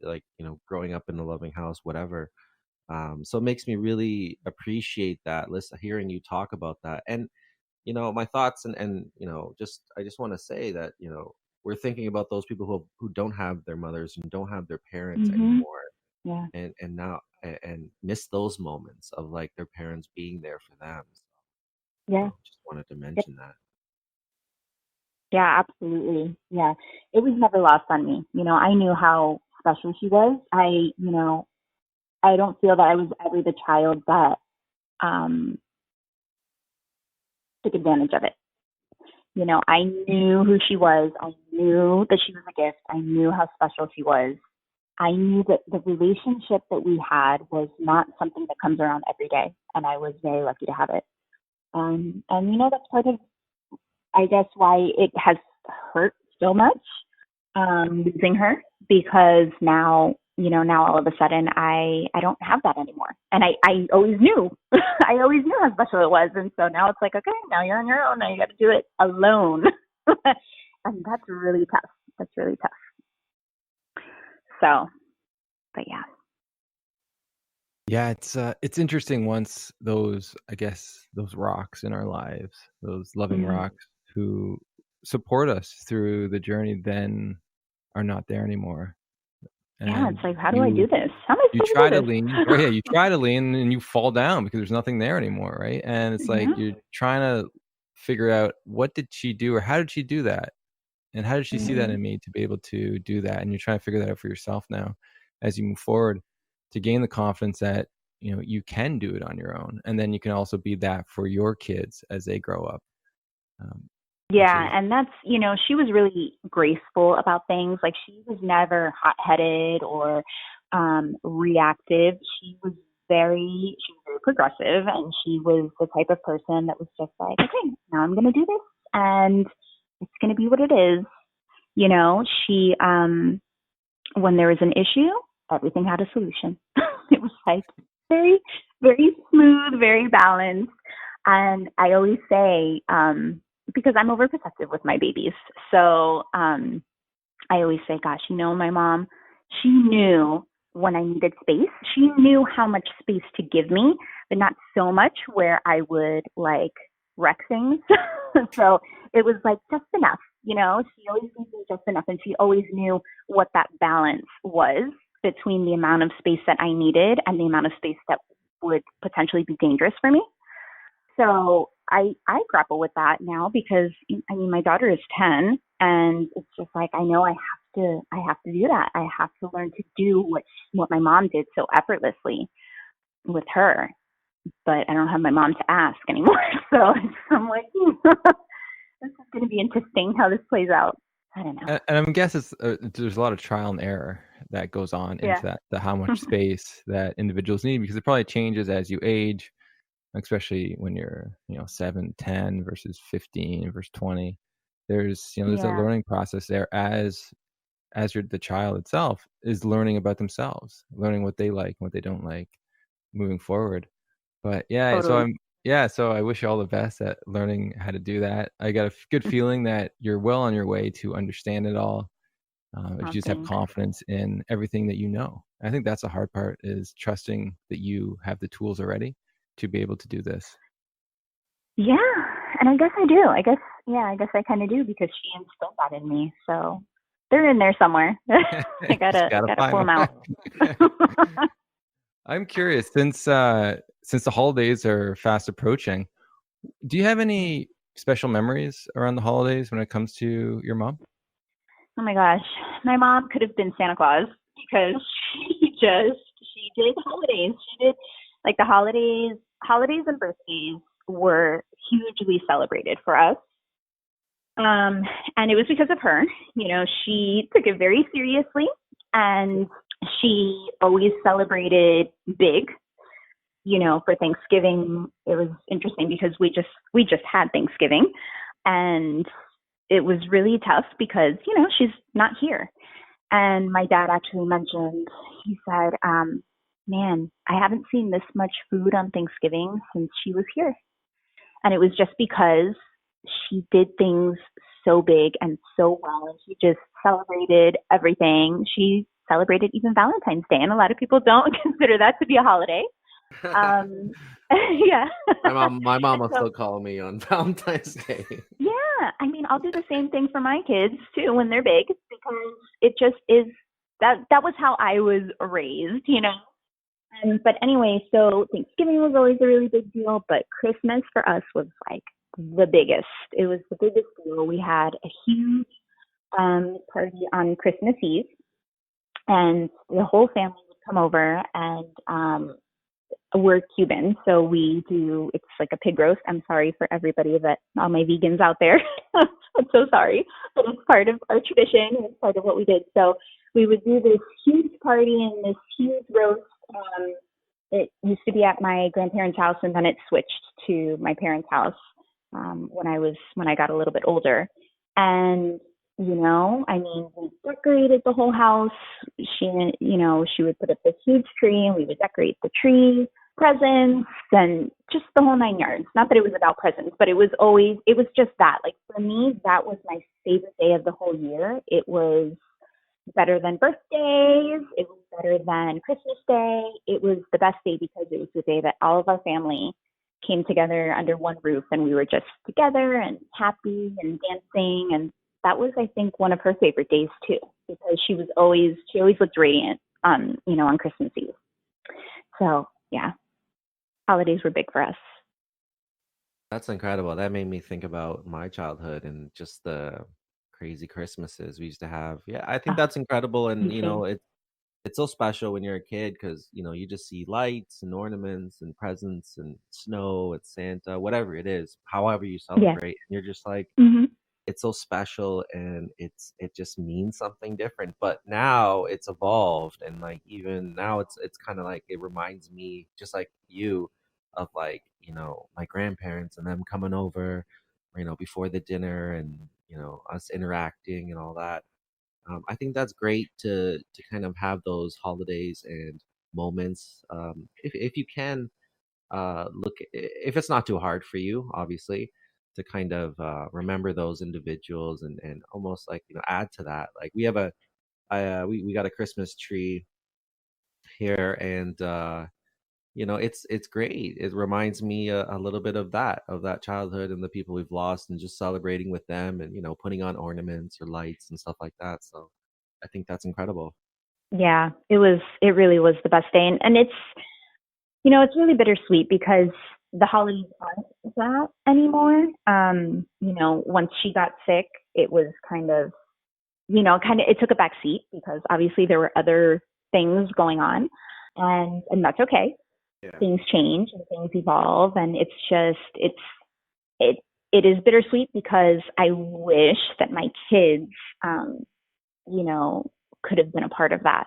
like, you know, growing up in a loving house, whatever. So it makes me really appreciate that, listen, hearing you talk about that. And, you know, my thoughts and you know, I just want to say that, you know, we're thinking about those people who don't have their mothers and don't have their parents Mm-hmm. anymore, Yeah. and now and miss those moments of like their parents being there for them. You Yeah. know, just wanted to Yep. mention that. Yeah, absolutely. Yeah. It was never lost on me. You know, I knew how special she was. I don't feel that I was ever the child that um, took advantage of it. You know, I knew who she was. I knew that she was a gift. I knew how special she was. I knew that the relationship that we had was not something that comes around every day, and I was very lucky to have it. And you know, that's part of, I guess, why it has hurt so much losing her, because now, you know, now all of a sudden I don't have that anymore. And I always knew, I always knew how special it was. And so now it's like, okay, now you're on your own. Now you got to do it alone. And that's really tough. That's really tough. So, but yeah. Yeah, it's interesting once those, I guess, those rocks in our lives, those loving Mm-hmm. rocks who support us through the journey, then are not there anymore. Yeah, And it's like, how do I do this? How am I you supposed try to to do lean, or yeah, this? you try to lean and you fall down because there's nothing there anymore, right? And it's like Yeah. you're trying to figure out, what did she do, or how did she do that? And how did she see that Mm-hmm. in me to be able to do that? And you're trying to figure that out for yourself now as you move forward, to gain the confidence that, you know, you can do it on your own. And then you can also be that for your kids as they grow up. Which Yeah, is, and that's, you know, she was really graceful about things. Like, she was never hot-headed or reactive. She was very progressive, and she was the type of person that was just like, okay, now I'm going to do this, and it's going to be what it is. You know, when there was an issue, everything had a solution. It was like very, very smooth, very balanced. And I always say, because I'm overprotective with my babies, so I always say, gosh, you know, my mom, she knew when I needed space. She knew how much space to give me, but not so much where I would like wreck things. So it was like just enough, you know, she always gave me just enough. And she always knew what that balance was between the amount of space that I needed and the amount of space that would potentially be dangerous for me. So I grapple with that now because, I mean, my daughter is 10 and it's just like, I know I have to do that. I have to learn to do what my mom did so effortlessly with her, but I don't have my mom to ask anymore. So I'm like, this is going to be interesting how this plays out. I don't know. and I'm guessing there's a lot of trial and error that goes on Yeah. into that, the how much space that individuals need, because it probably changes as you age, especially when you're, you know, 7, 10 versus 15 versus 20. There's, you know, there's a Yeah. learning process there as the child itself is learning about themselves, learning what they like, what they don't like, moving forward. But yeah, Totally. so I wish you all the best at learning how to do that. I got a good feeling that you're well on your way to understand it all. If Oh, you just have thanks. confidence in everything that you know. I think that's the hard part, is trusting that you have the tools already to be able to do this. Yeah. And I guess I do. I guess I kind of do because she instilled that in me. So they're in there somewhere. I Just gotta gotta pull find them out. them. I'm curious, since the holidays are fast approaching, do you have any special memories around the holidays when it comes to your mom? Oh my gosh, my mom could have been Santa Claus because she did holidays. She did like the holidays and birthdays were hugely celebrated for us. And it was because of her. You know, she took it very seriously and She always celebrated big. For Thanksgiving, it was interesting because we just had Thanksgiving, and it was really tough because she's not here. And my dad actually mentioned, he said, "Man, I haven't seen this much food on Thanksgiving since she was here." And it was just because she did things so big and so well, and she just celebrated everything. She celebrated even Valentine's Day, and a lot of people don't consider that to be a holiday. Um, yeah. My mom will So still call me on Valentine's Day. yeah, I mean, I'll do the same thing for my kids too when they're big because it just is that was how I was raised. But anyway, so Thanksgiving was always a really big deal, but Christmas for us was like the biggest. It was the biggest deal. We had a huge party on Christmas Eve, and the whole family would come over, and we're Cuban, so it's like a pig roast. I'm sorry for everybody all my vegans out there. I'm so sorry, but it's part of our tradition. It's part of what we did. So we would do this huge party and this huge roast. It used to be at my grandparents' house, and then it switched to my parents' house when I got a little bit older. And I mean, we decorated the whole house. She would put up this huge tree, and we would decorate the tree, presents, and just the whole 9 yards. Not that it was about presents, but it was just that. Like for me, that was my favorite day of the whole year. It was better than birthdays. It was better than Christmas Day. It was the best day because it was the day that all of our family came together under one roof, and we were just together and happy and dancing. And that was, I think, one of her favorite days too, because she always looked radiant on Christmas Eve. So yeah, holidays were big for us. That's incredible. That made me think about my childhood and just the crazy Christmases we used to have. Yeah, I think Oh, that's incredible, and me too. it's so special when you're a kid because you just see lights and ornaments and presents and snow and Santa, whatever it is, however you Yeah. celebrate, and you're just like, Mhm. it's so special, and it just means something different. But now it's evolved, and like even now it's kind of like it reminds me, just like you, of like my grandparents and them coming over, before the dinner, and us interacting and all that. I think that's great to kind of have those holidays and moments. If you can look, if it's not too hard for you, obviously, to kind of remember those individuals, and almost like add to that. Like we got a Christmas tree here, and it's great. It reminds me a little bit of that childhood and the people we've lost, and just celebrating with them, and putting on ornaments or lights and stuff like that. So I think that's incredible. Yeah, it really was the best day. And it's really bittersweet because the holidays aren't that anymore. Once she got sick, it was it took a back seat because obviously there were other things going on, and that's okay. Yeah. Things change and things evolve, and it it is bittersweet because I wish that my kids, um, you know, could have been a part of that.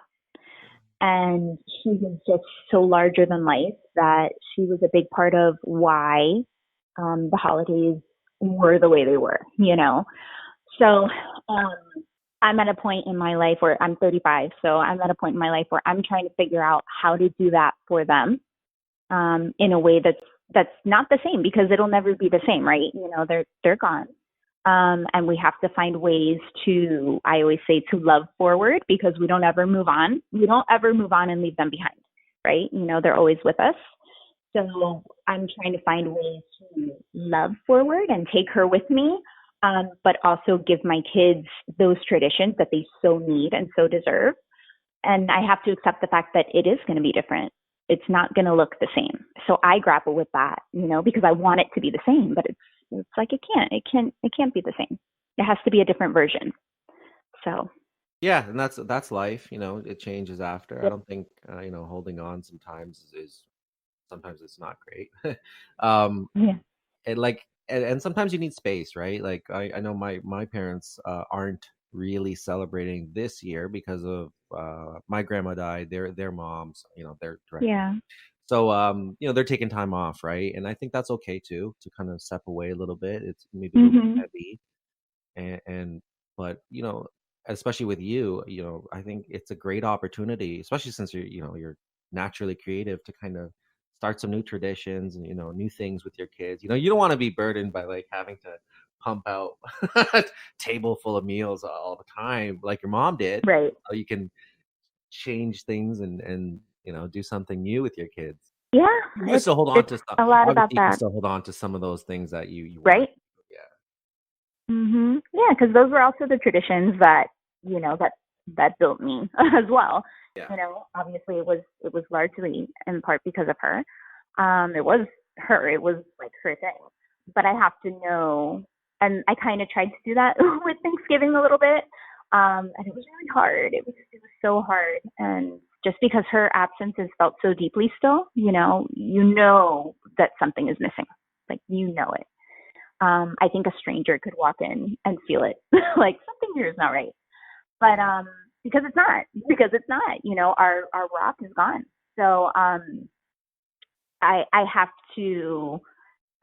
And she was just so larger than life that she was a big part of why the holidays were the way they were. So um, I'm at a point in my life where I'm 35. So I'm at a point in my life where I'm trying to figure out how to do that for them in a way that's not the same because it'll never be the same, right? They're gone. And we have to find ways to, I always say, to love forward because we don't ever move on. We don't ever move on and leave them behind, right? They're always with us. So I'm trying to find ways to love forward and take her with me, but also give my kids those traditions that they so need and so deserve. And I have to accept the fact that it is going to be different. It's not going to look the same. So I grapple with that, because I want it to be the same, but it's like it can't be the same. It has to be a different version. So Yeah, and that's life. It changes after. I yeah, don't think holding on sometimes is sometimes it's not great. um yeah, and like and sometimes you need space, right? Like I know my parents aren't really celebrating this year because of my grandma died, their moms, they're direct. Yeah. So, they're taking time off, right? And I think that's okay too, to kind of step away a little bit. It's maybe a little Mhm. heavy, and but especially with you, I think it's a great opportunity, especially since you're naturally creative, to kind of start some new traditions and new things with your kids. You don't want to be burdened by like having to pump out table full of meals all the time like your mom did. Right. So you can change things and do something new with your kids. Yeah, You can still hold on it's to some. a lot Obviously, about you can that, still hold on to some of those things that you want. right? Yeah. Yeah, because those were also the traditions that that built me as well. Yeah. Obviously it was largely in part because of her. It was her. It was like her thing. But I have to know, and I kind of tried to do that with Thanksgiving a little bit. And it was really hard. It was so hard, and just because her absence is felt so deeply still, that something is missing. Like it. I think a stranger could walk in and feel it, like something here is not right. But because it's not, our rock is gone. So I have to.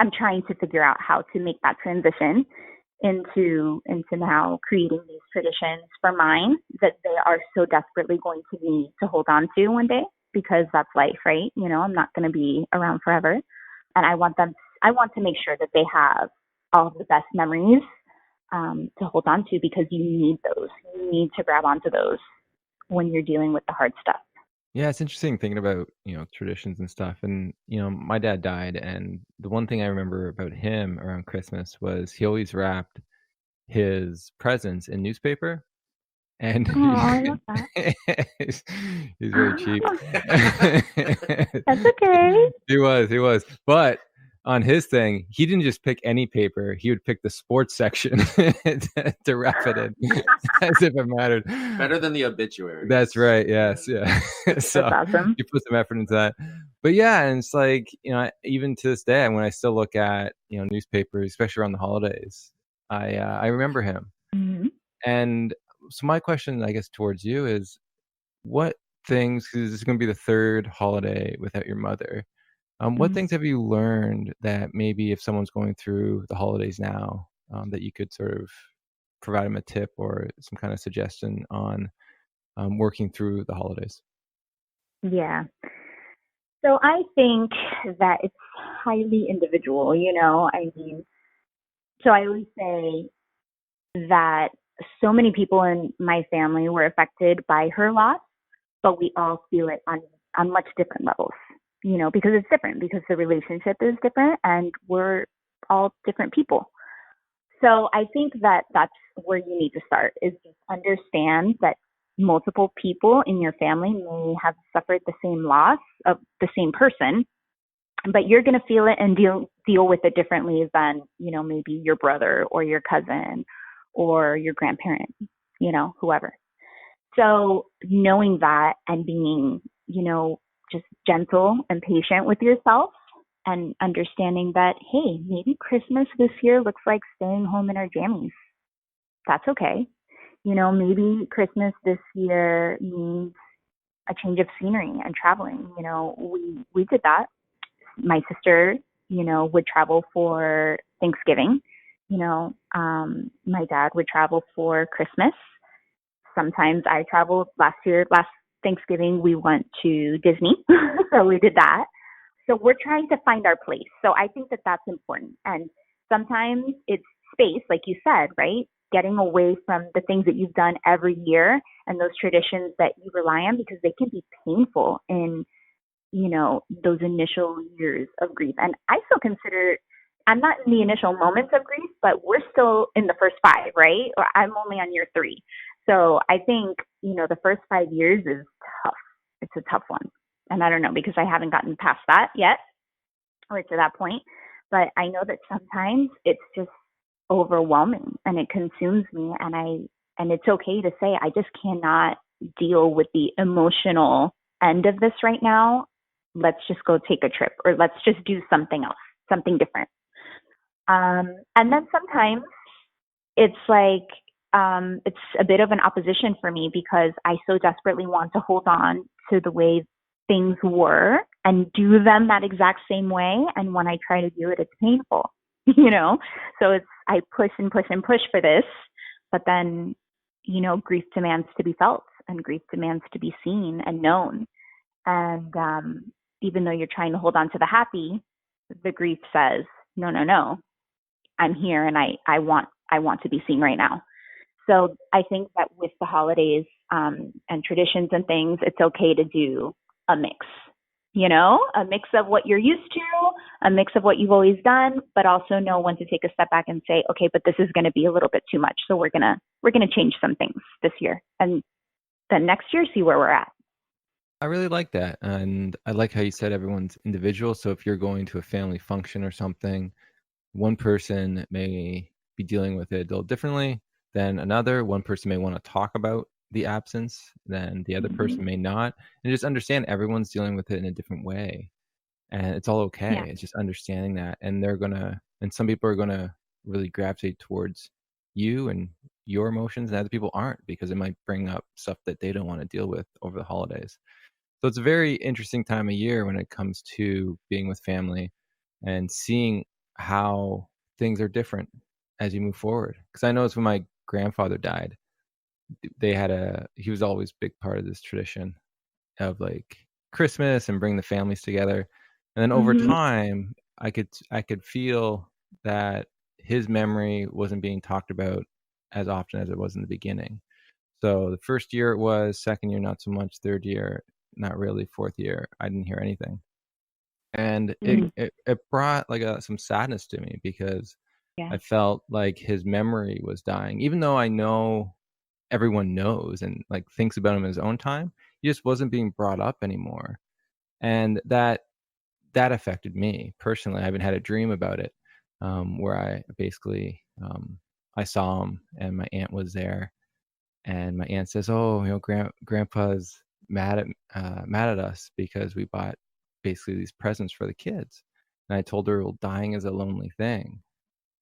I'm trying to figure out how to make that transition into now creating these traditions for mine that they are so desperately going to need to hold on to one day, because that's life, right? I'm not going to be around forever, and I want to make sure that they have all of the best memories to hold on to, because you need those. You need to grab onto those when you're dealing with the hard stuff. Yeah, it's interesting thinking about, traditions and stuff. And, my dad died, and the one thing I remember about him around Christmas was he always wrapped his presents in newspaper, and Oh, I love that. he's, he's very cheap. That's okay. He was. But on his thing, he didn't just pick any paper. He would pick the sports section to wrap it in, as if it mattered. Better than the obituary. That's right. Yes. Yeah. So That's awesome. you put some effort into that. But yeah, and it's like, even to this day, when I still look at, newspapers, especially around the holidays, I remember him. Mhm. And so my question, I guess, towards you is, what things, because this is going to be the third holiday without your mother, what Mhm. things have you learned that maybe if someone's going through the holidays now, that you could sort of provide them a tip or some kind of suggestion on working through the holidays? Yeah. So I think that it's highly individual, I mean, so I always say that so many people in my family were affected by her loss, but we all feel it on much different levels, because it's different, because the relationship is different, and we're all different people. So I think that that's where you need to start, is just understand that multiple people in your family may have suffered the same loss of the same person, but you're going to feel it and deal with it differently than, maybe your brother or your cousin or your grandparent, whoever. So knowing that and being, just gentle and patient with yourself, and understanding that, hey, maybe Christmas this year looks like staying home in our jammies. That's okay. Maybe Christmas this year means a change of scenery and traveling. We did that. My sister, would travel for Thanksgiving. My dad would travel for Christmas. Sometimes I traveled. Last Thanksgiving, we went to Disney. So we did that. So we're trying to find our place. So I think that that's important. And sometimes it's space, like you said, right? Getting away from the things that you've done every year and those traditions that you rely on, because they can be painful in, those initial years of grief. And I still consider, I'm not in the initial moments of grief, but we're still in the first 5, right? Or I'm only on year 3. So I think, the first 5 years is tough. It's a tough one. And I don't know, because I haven't gotten past that yet, or to that point. But I know that sometimes it's just overwhelming and it consumes me, and it's okay to say I just cannot deal with the emotional end of this right now. Let's just go take a trip, or let's just do something else, something different. And then sometimes it's like, it's a bit of an opposition for me because I so desperately want to hold on to the way things were and do them that exact same way. And when I try to do it, it's painful, you know? So I push and push and push for this, but then, grief demands to be felt and grief demands to be seen and known. And even though you're trying to hold on to the happy, the grief says, no, no, no, I'm here and I want to be seen right now. So I think that with the holidays and traditions and things, it's okay to do a mix, a mix of what you're used to, a mix of what you've always done, but also know when to take a step back and say, okay, but this is going to be a little bit too much. So we're going to change some things this year, and then next year, see where we're at. I really like that. And I like how you said everyone's individual. So if you're going to a family function or something, one person may be dealing with it a little differently than another. One person may want to talk about the absence, then the other person may not. And just understand everyone's dealing with it in a different way. And it's all okay. Yeah. It's just understanding that. And and some people are gonna really gravitate towards you and your emotions, and other people aren't, because it might bring up stuff that they don't want to deal with over the holidays. So it's a very interesting time of year when it comes to being with family and seeing how things are different as you move forward. Because I noticed when my grandfather died, he was always a big part of this tradition of like Christmas and bring the families together. And then over time, I could feel that his memory wasn't being talked about as often as it was in the beginning. So the first year it was, second year not so much, third year not really, fourth year I didn't hear anything. And it brought like some sadness to me, because Yeah. I felt like his memory was dying, even though I know everyone knows and like thinks about him in his own time. He just wasn't being brought up anymore. And that affected me personally. I even had a dream about it, where I basically I saw him and my aunt was there, and my aunt says, "Oh, grandpa's mad at us because we bought basically these presents for the kids." And I told her, "Well, dying is a lonely thing."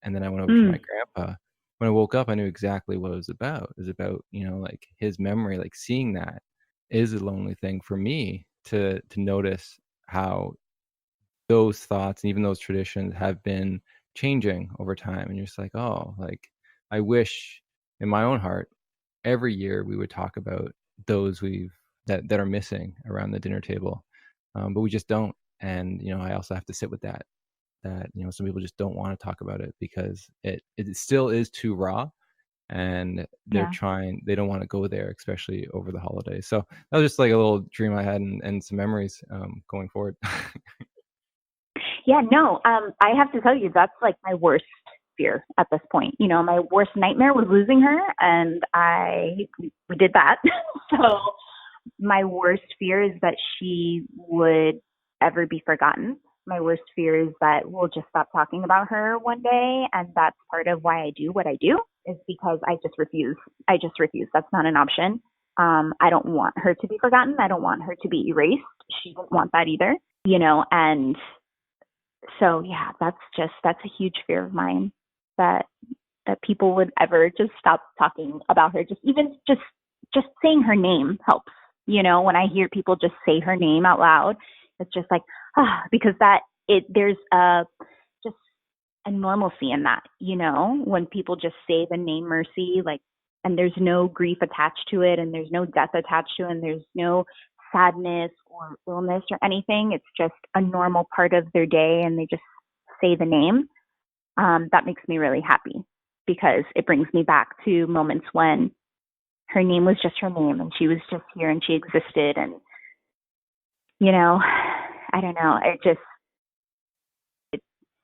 And then I went over to my grandpa. When I woke up, I knew exactly what it was about. It was about, like his memory, like seeing that is a lonely thing for me to notice how those thoughts and even those traditions have been changing over time. And you're just like, oh, like I wish in my own heart every year we would talk about those that are missing around the dinner table, but we just don't. And I also have to sit with that some people just don't want to talk about it because it still is too raw, and they don't want to go there, especially over the holidays. So that was just like a little dream I had, and some memories going forward. Yeah, no, I have to tell you, that's like my worst fear at this point. My worst nightmare was losing her, and we did that. So my worst fear is that she would ever be forgotten. My worst fear is that we'll just stop talking about her one day. And that's part of why I do what I do, is because I just refuse. I just refuse. That's not an option. I don't want her to be forgotten. I don't want her to be erased. She won't want that either, and so yeah, that's a huge fear of mine, that people would ever just stop talking about her. Just saying her name helps. When I hear people just say her name out loud, it's just like, because there's just a normalcy in that, when people just say the name Mercy, like, and there's no grief attached to it, and there's no death attached to it, and there's no sadness or illness or anything. It's just a normal part of their day, and they just say the name. That makes me really happy, because it brings me back to moments when her name was just her name, and she was just here, and she existed. And I don't know,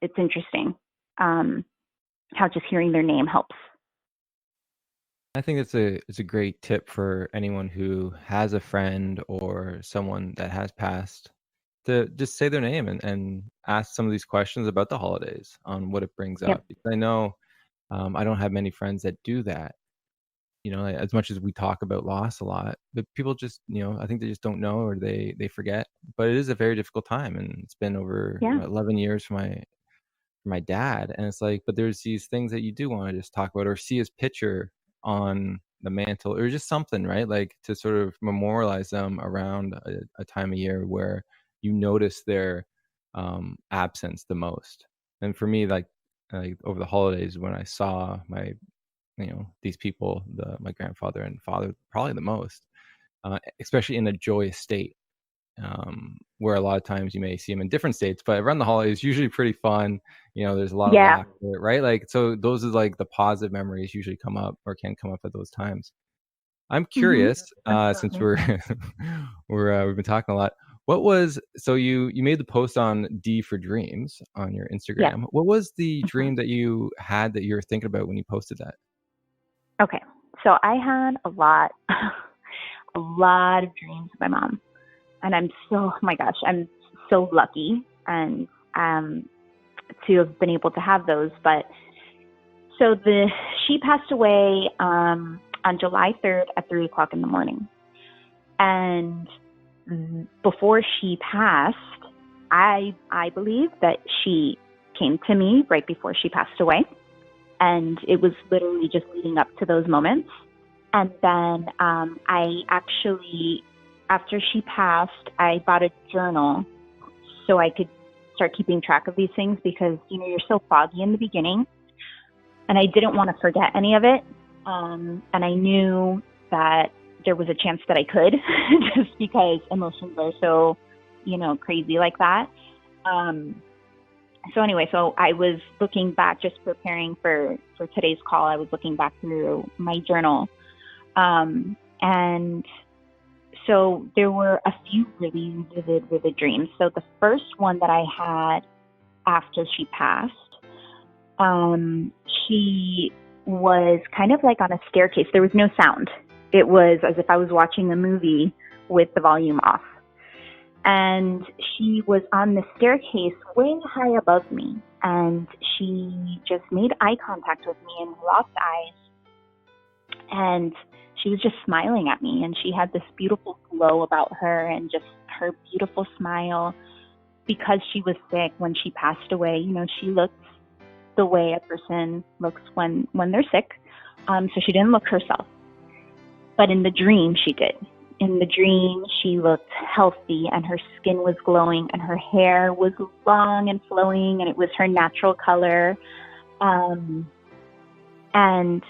it's interesting how just hearing their name helps. I think it's a great tip for anyone who has a friend or someone that has passed, to just say their name and ask some of these questions about the holidays on what it brings Yep. up. Because I know I don't have many friends that do that. As much as we talk about loss a lot, but people just, I think they just don't know, or they forget. But it is a very difficult time, and it's been over Yeah. 11 years for my dad, and it's like, but there's these things that you do want to just talk about, or see his picture on the mantle or just something, right? Like to sort of memorialize them around a time of year where you notice their absence the most. And for me, like over the holidays when I saw my, these people, my grandfather and father, probably the most, especially in a joyous state, where a lot of times you may see them in different states, but around the holidays usually pretty fun. There's a lot of Yeah. laughter, right? Like, so those are like the positive memories usually come up or can come up at those times. I'm curious, since we've been talking a lot. What was, so you made the post on D for Dreams on your Yeah. Instagram. What was the dream that you had that you were thinking about when you posted that? Okay. So I had a lot of dreams with my mom. And I'm so, oh my gosh, I'm so lucky and to have been able to have those. But so she passed away on July 3rd at 3:00 in the morning. And before she passed, I believe that she came to me right before she passed away. And it was literally just leading up to those moments. And then I actually, after she passed, I bought a journal so I could start keeping track of these things because, you're so foggy in the beginning. And I didn't want to forget any of it. And I knew that there was a chance that I could just because emotions are so, crazy like that. So anyway, so I was looking back, just preparing for today's call. I was looking back through my journal. And so there were a few really vivid dreams. So the first one that I had after she passed, she was kind of like on a staircase. There was no sound. It was as if I was watching a movie with the volume off. And she was on the staircase way high above me. And she just made eye contact with me and we locked eyes. And she was just smiling at me. And she had this beautiful glow about her and just her beautiful smile. Because she was sick when she passed away, she looked the way a person looks when they're sick. So she didn't look herself. But in the dream, she did. In the dream, she looked healthy and her skin was glowing and her hair was long and flowing and it was her natural color. And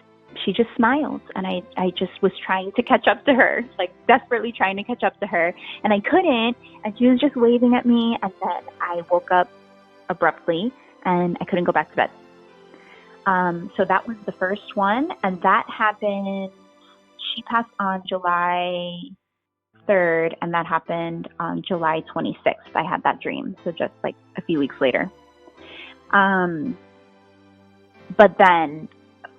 she just smiled and I just was trying to catch up to her, like desperately trying to catch up to her. And I couldn't, and she was just waving at me. And then I woke up abruptly and I couldn't go back to bed. So that was the first one. And that happened, she passed on July 3rd, and that happened on July 26th. I had that dream, so just like a few weeks later. But then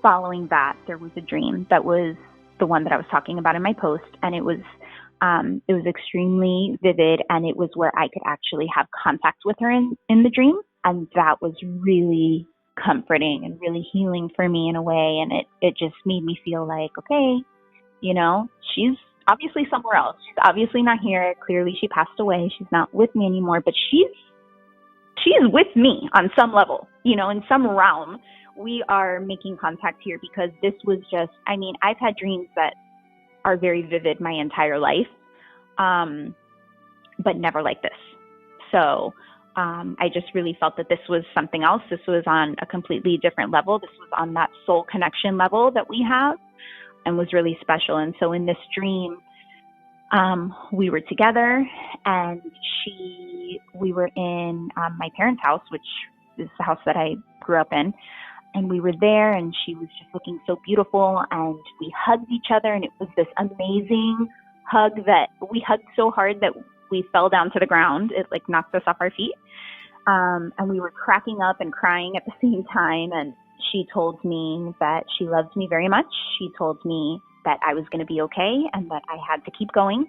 following that, there was a dream that was the one that I was talking about in my post, and it was extremely vivid, and it was where I could actually have contact with her in the dream, and that was really comforting and really healing for me in a way, and it just made me feel like, okay, she's obviously somewhere else. She's obviously not here. Clearly she passed away. She's not with me anymore, but she is with me on some level, in some realm. We are making contact here because this was just, I've had dreams that are very vivid my entire life, but never like this. So I just really felt that this was something else. This was on a completely different level. This was on that soul connection level that we have and was really special. And so in this dream, we were together and we were in my parents' house, which is the house that I grew up in. And we were there and she was just looking so beautiful and we hugged each other and it was this amazing hug that we hugged so hard that we fell down to the ground. It like knocked us off our feet. And we were cracking up and crying at the same time. And she told me that she loved me very much. She told me that I was going to be okay and that I had to keep going.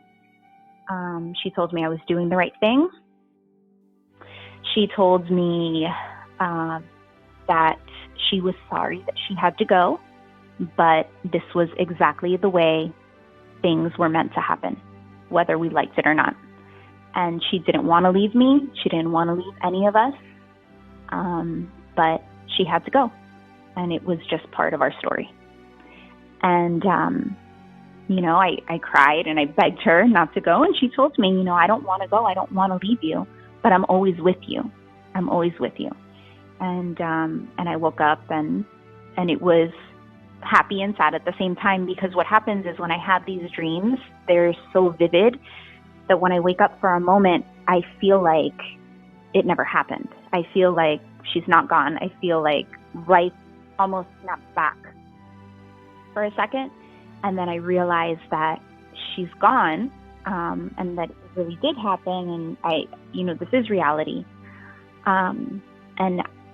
She told me I was doing the right thing. She told me that she was sorry that she had to go, but this was exactly the way things were meant to happen, whether we liked it or not. And she didn't want to leave me. She didn't want to leave any of us, but she had to go. And it was just part of our story. And, I cried and I begged her not to go. And she told me, I don't want to go. I don't want to leave you, but I'm always with you. I'm always with you. And I woke up and it was happy and sad at the same time, because what happens is when I have these dreams, they're so vivid that when I wake up for a moment, I feel like it never happened. I feel like she's not gone. I feel like life almost snaps back for a second. And then I realize that she's gone, and that it really did happen. And this is reality. And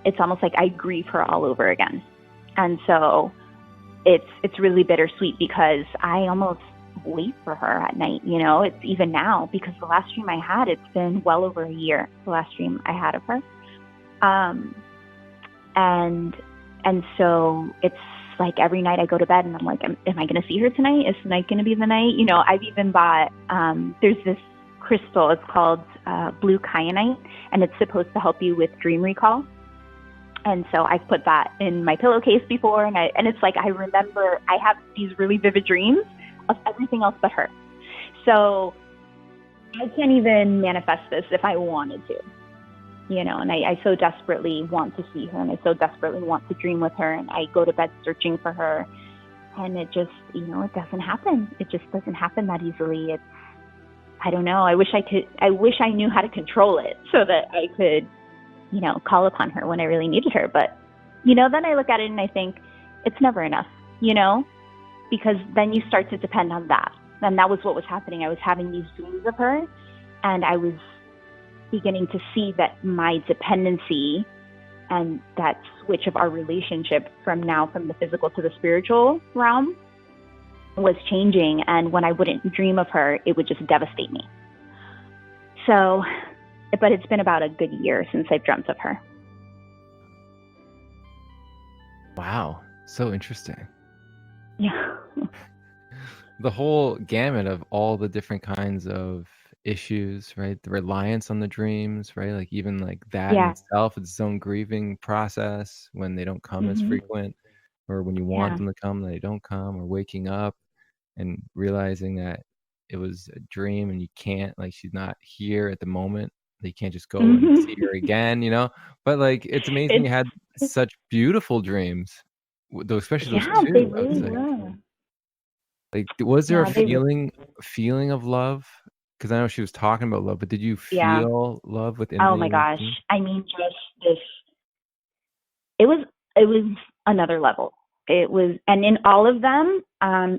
it's almost like I grieve her all over again. And so it's really bittersweet, because I almost wait for her at night. It's even now, because the last dream I had, it's been well over a year, the last dream I had of her. And so it's like every night I go to bed and I'm like, am I going to see her tonight? Is tonight going to be the night? I've even bought, there's this crystal, it's called blue kyanite, and it's supposed to help you with dream recall. And so I've put that in my pillowcase before, and it's like I remember I have these really vivid dreams of everything else but her. So I can't even manifest this if I wanted to, and I so desperately want to see her, and I so desperately want to dream with her, and I go to bed searching for her, and it just, it doesn't happen. It just doesn't happen that easily. I don't know. I wish I knew how to control it so that I could, call upon her when I really needed her. But, then I look at it and I think it's never enough, because then you start to depend on that. And that was what was happening. I was having these dreams of her, and I was beginning to see that my dependency and that switch of our relationship from the physical to the spiritual realm was changing. And when I wouldn't dream of her, it would just devastate me. So, but it's been about a good year since I've dreamt of her. Wow. So interesting. Yeah. The whole gamut of all the different kinds of issues, right? The reliance on the dreams, right? Like even like that in itself, it's its own grieving process when they don't come as frequent, or when you want them to come, they don't come, or waking up and realizing that it was a dream and you can't, like, she's not here at the moment. You can't just go and see her again, But like, it's amazing you had such beautiful dreams, especially those two. They really were. Like, was there a feeling of love? Because I know she was talking about love, but did you feel love within? Oh my gosh! I mean, just this. It was another level. It was, and in all of them,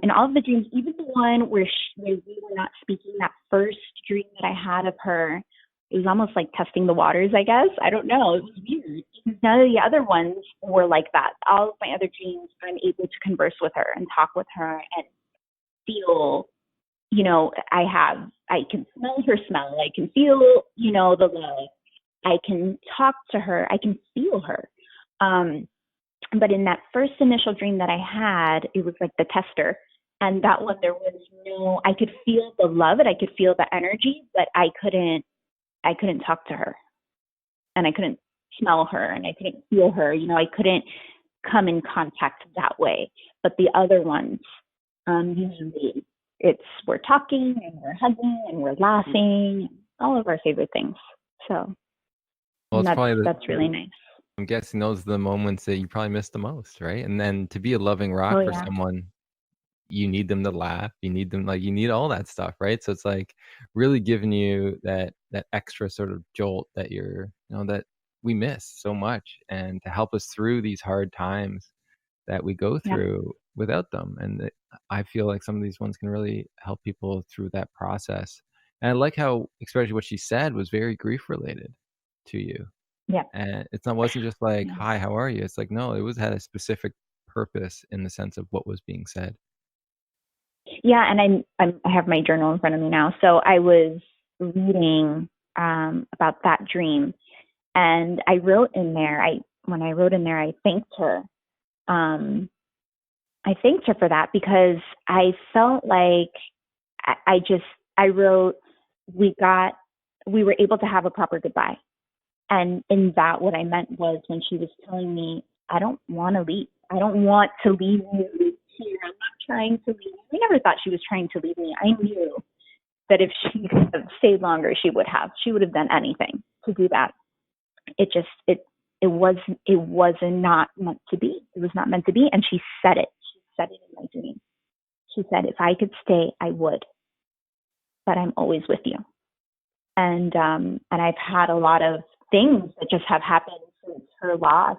in all of the dreams, even the one where we were not speaking, that first dream that I had of her, it was almost like testing the waters, I guess. I don't know. It was weird, because none of the other ones were like that. All of my other dreams, I'm able to converse with her and talk with her and feel, I can smell her smell. I can feel, the love. I can talk to her. I can feel her. But in that first initial dream that I had, it was like the tester. And that one, there was I could feel the love and I could feel the energy, but I couldn't talk to her, and I couldn't smell her, and I couldn't feel her. I couldn't come in contact that way. But the other ones, usually we're talking and we're hugging and we're laughing, all of our favorite things. So that's really nice. I'm guessing those are the moments that you probably miss the most, right? And then to be a loving rock for someone, you need them to laugh. You need them, like, you need all that stuff, right? So it's like really giving you that extra sort of jolt that that we miss so much, and to help us through these hard times that we go through without them. And I feel like some of these ones can really help people through that process. And I like how, especially what she said, was very grief related to you. Yeah. And wasn't just like, hi, how are you? It's like, no, it had a specific purpose in the sense of what was being said. Yeah, and I have my journal in front of me now. So I was reading about that dream, and I wrote in there. When I wrote in there, I thanked her. I thanked her for that, because I felt like I wrote, we were able to have a proper goodbye. And in that, what I meant was, when she was telling me, I don't want to leave. I don't want to leave you here. I'm not trying to leave me? I never thought she was trying to leave me. I knew that if she could have stayed longer, she would have. She would have done anything to do that. It was not meant to be. It was not meant to be. And she said it. She said it in my dream. She said, if I could stay, I would, but I'm always with you. And I've had a lot of things that just have happened since her loss,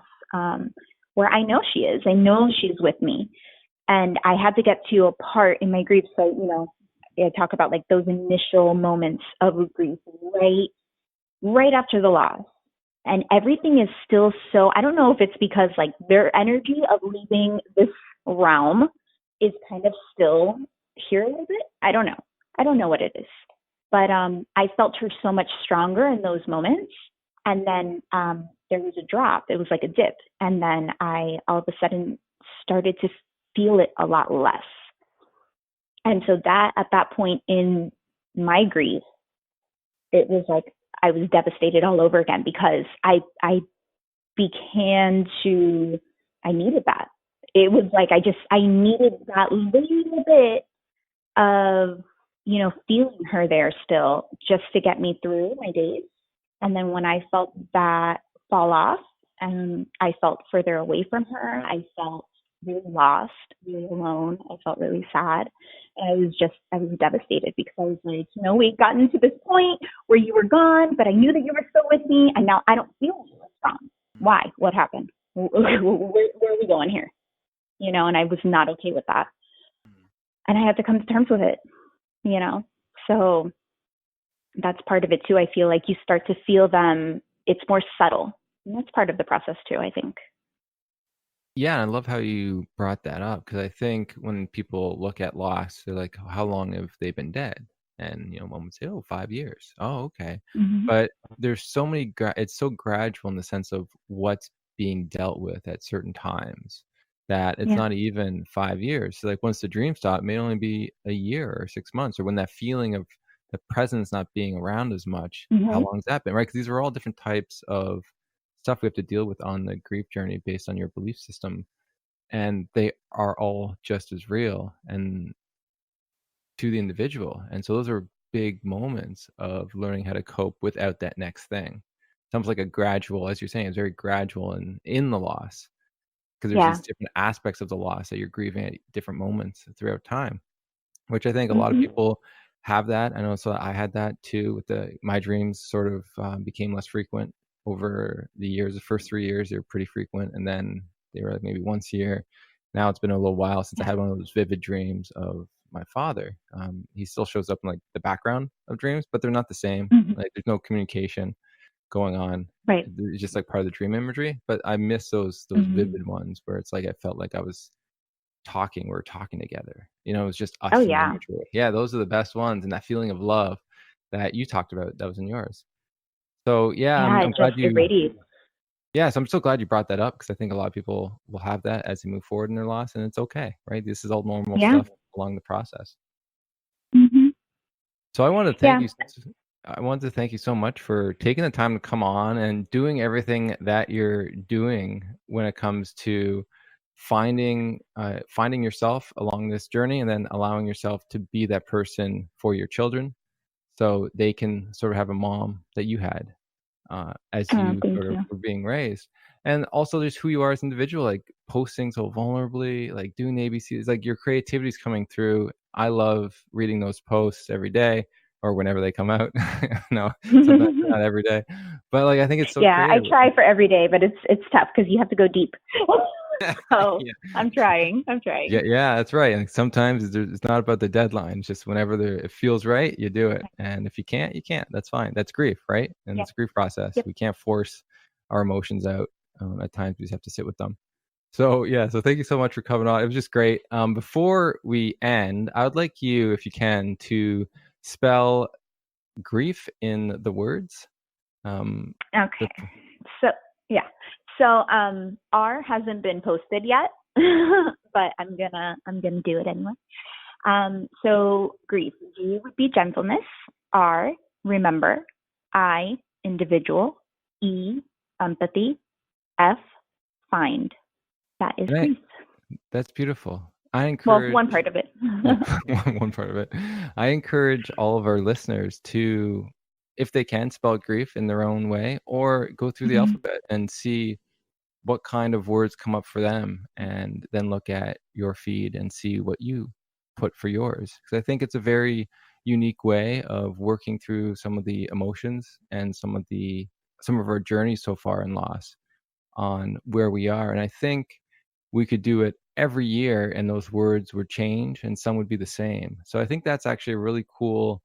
where I know she is. I know she's with me. And I had to get to a part in my grief. So, I talk about like those initial moments of grief right after the loss. And everything is still so, I don't know if it's because like their energy of leaving this realm is kind of still here a little bit. I don't know. I don't know what it is. But I felt her so much stronger in those moments. And then there was a drop. It was like a dip. And then I all of a sudden started to feel it a lot less. And so that at that point in my grief, it was like I was devastated all over again because I needed that. It was like I needed that little bit of, feeling her there still just to get me through my days. And then when I felt that fall off and I felt further away from her, I felt really lost, really alone. I felt really sad. And I was devastated because I was like, we'd gotten to this point where you were gone, but I knew that you were still with me. And now I don't feel you were gone. Why? What happened? Where are we going here? And I was not okay with that. And I had to come to terms with it, So that's part of it too. I feel like you start to feel them. It's more subtle. And that's part of the process too, I think. Yeah, I love how you brought that up because I think when people look at loss, they're like, how long have they been dead? And, one would say, 5 years. Oh, okay. Mm-hmm. But there's so many, it's so gradual in the sense of what's being dealt with at certain times that it's not even 5 years. So like once the dream stopped, it may only be a year or 6 months, or when that feeling of the presence not being around as much, how long has that been, right? Because these are all different types of stuff we have to deal with on the grief journey based on your belief system, and they are all just as real and to the individual. And so those are big moments of learning how to cope without that next thing. Sounds like a gradual, as you're saying, it's very gradual in the loss, because there's these different aspects of the loss that you're grieving at different moments throughout time, which I think a lot of people have that. I know, so I had that too with my dreams sort of became less frequent over the years. The first 3 years, they were pretty frequent. And then they were like maybe once a year. Now it's been a little while since I had one of those vivid dreams of my father. He still shows up in like the background of dreams, but they're not the same. Like there's no communication going on. Right. It's just like part of the dream imagery. But I miss those vivid ones where it's like I felt like I was we're talking together. It was just us in the imagery. Yeah, those are the best ones. And that feeling of love that you talked about, that was in yours. So I'm glad you radiates. so I'm so glad you brought that up, because I think a lot of people will have that as they move forward in their loss, and it's okay, right? This is all normal stuff along the process. So I want to thank you. I wanted to thank you so much for taking the time to come on and doing everything that you're doing when it comes to finding yourself along this journey, and then allowing yourself to be that person for your children so they can sort of have a mom that you had as you sort of were being raised. And also just who you are as an individual, like posting so vulnerably, like doing the ABCs, like your creativity is coming through. I love reading those posts every day or whenever they come out. No, sometimes not every day, but like I think it's so creative. I try for every day, but it's tough because you have to go deep. So I'm trying. Yeah, that's right. And sometimes it's not about the deadline. It's just whenever it feels right, you do it. And if you can't, you can't. That's fine. That's grief, right? And it's a grief process. We can't force our emotions out. At times we just have to sit with them. So so thank you so much for coming on. It was just great. Before we end, I would like you, if you can, to spell grief in the words. Okay. So R hasn't been posted yet, but I'm gonna do it anyway. So grief. G would be gentleness. R, remember. I, individual. E, empathy. F, find. That is grief. That's beautiful. I encourage one part of it. one part of it. I encourage all of our listeners to, if they can, spell grief in their own way, or go through the alphabet and see what kind of words come up for them, and then look at your feed and see what you put for yours. Because I think it's a very unique way of working through some of the emotions and some of our journeys so far in loss on where we are. And I think we could do it every year and those words would change and some would be the same. So I think that's actually a really cool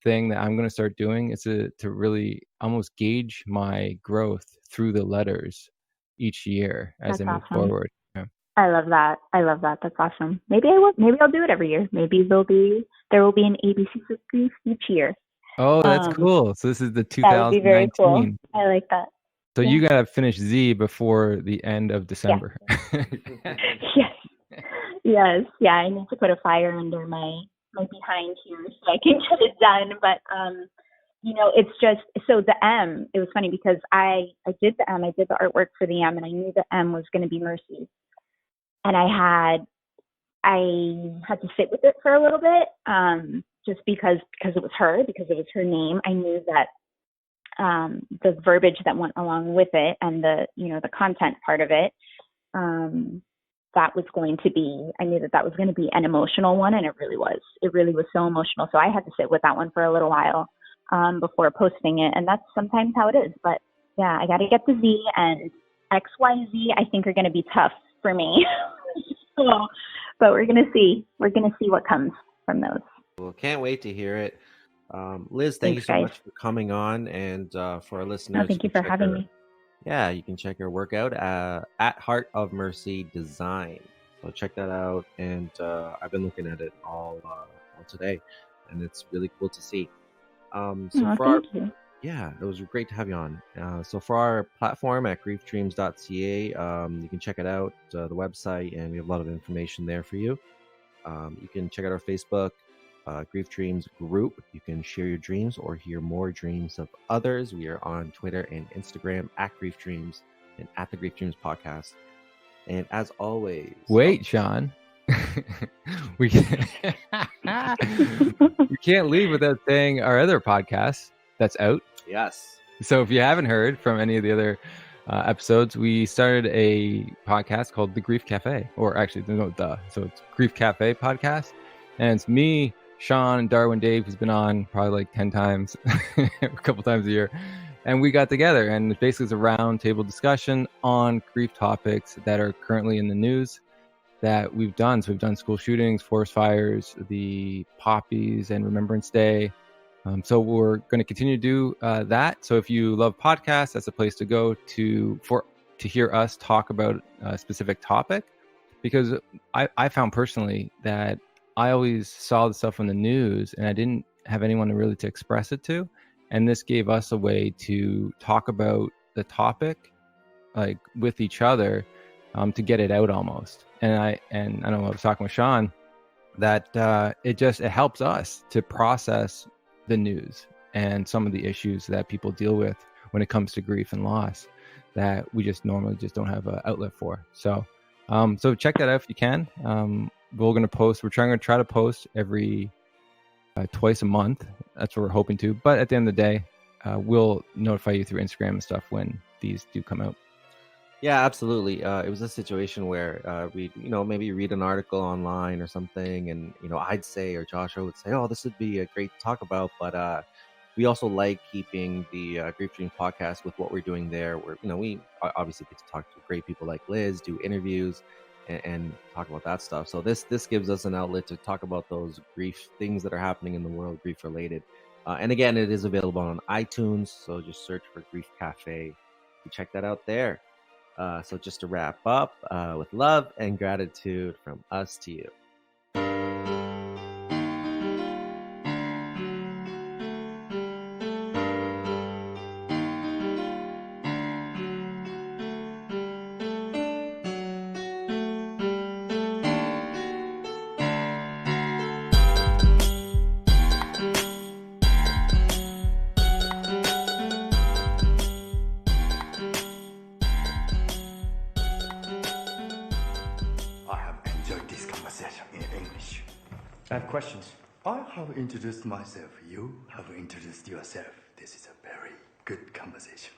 thing that I'm going to start doing, is to really almost gauge my growth through the letters each year as That's I move awesome. forward. Yeah. I love that. That's awesome. Maybe I will. Maybe I'll do it every year. Maybe there will be an ABC for grief each year. Oh, that's cool. So this is the 2019. That would be very cool. I like that. So you got to finish Z before the end of December. Yes. Yeah, I need to put a fire under my behind here so I can get it done. But it's just, so the M, it was funny because I did the M, I did the artwork for the M, and I knew the M was going to be Mercy. And I had to sit with it for a little bit, just because it was her name. I knew that the verbiage that went along with it and the content part of it, I knew that was going to be an emotional one, and it really was so emotional. So I had to sit with that one for a little while before posting it, and that's sometimes how it is. But yeah, I got to get the Z, and X, Y, Z I think are going to be tough for me. So, but we're going to see what comes from those. Well, can't wait to hear it. Liz, thank you so much for coming on, and for our listeners. Thank you for having me. Yeah, you can check her work out at Heart of Mercy Design. So check that out. And I've been looking at it all today, and it's really cool to see. Thank you. Yeah, it was great to have you on. So for our platform at griefdreams.ca, you can check it out, the website, and we have a lot of information there for you. You can check out our Facebook, Grief Dreams group. You can share your dreams or hear more dreams of others. We are on Twitter and Instagram at Grief Dreams and at the Grief Dreams podcast. And as always, wait, Sean, we can't leave without saying our other podcast that's out. Yes. So if you haven't heard from any of the other episodes, we started a podcast called The Grief Cafe, or actually, so it's Grief Cafe podcast, and it's me, Sean, and Darwin Dave, who's been on probably like 10 times, a couple times a year, and we got together, and basically it's a round table discussion on grief topics that are currently in the news that we've done. So we've done school shootings, forest fires, the poppies, and Remembrance Day. So we're going to continue to do that. So if you love podcasts, that's a place to go to hear us talk about a specific topic. Because I found personally that I always saw the stuff on the news and I didn't have anyone to express it to. And this gave us a way to talk about the topic, like with each other, to get it out almost. And I know I was talking with Sean that it helps us to process the news and some of the issues that people deal with when it comes to grief and loss that we normally don't have an outlet for. So check that out if you can. We're going to try to post every twice a month. That's what we're hoping to. But at the end of the day, we'll notify you through Instagram and stuff when these do come out. Yeah, absolutely. It was a situation where we, maybe read an article online or something, and I'd say, or Joshua would say, "Oh, this would be great to talk about." But we also like keeping the Grief Dream podcast with what we're doing there, where we obviously get to talk to great people like Liz, do interviews, and talk about that stuff. So this gives us an outlet to talk about those grief things that are happening in the world, grief related. And again, it is available on iTunes, so just search for Grief Cafe. You check that out there. So just to wrap up, with love and gratitude from us to you. I have enjoyed this conversation. I have questions. I have introduced myself. You have introduced yourself. This is a very good conversation.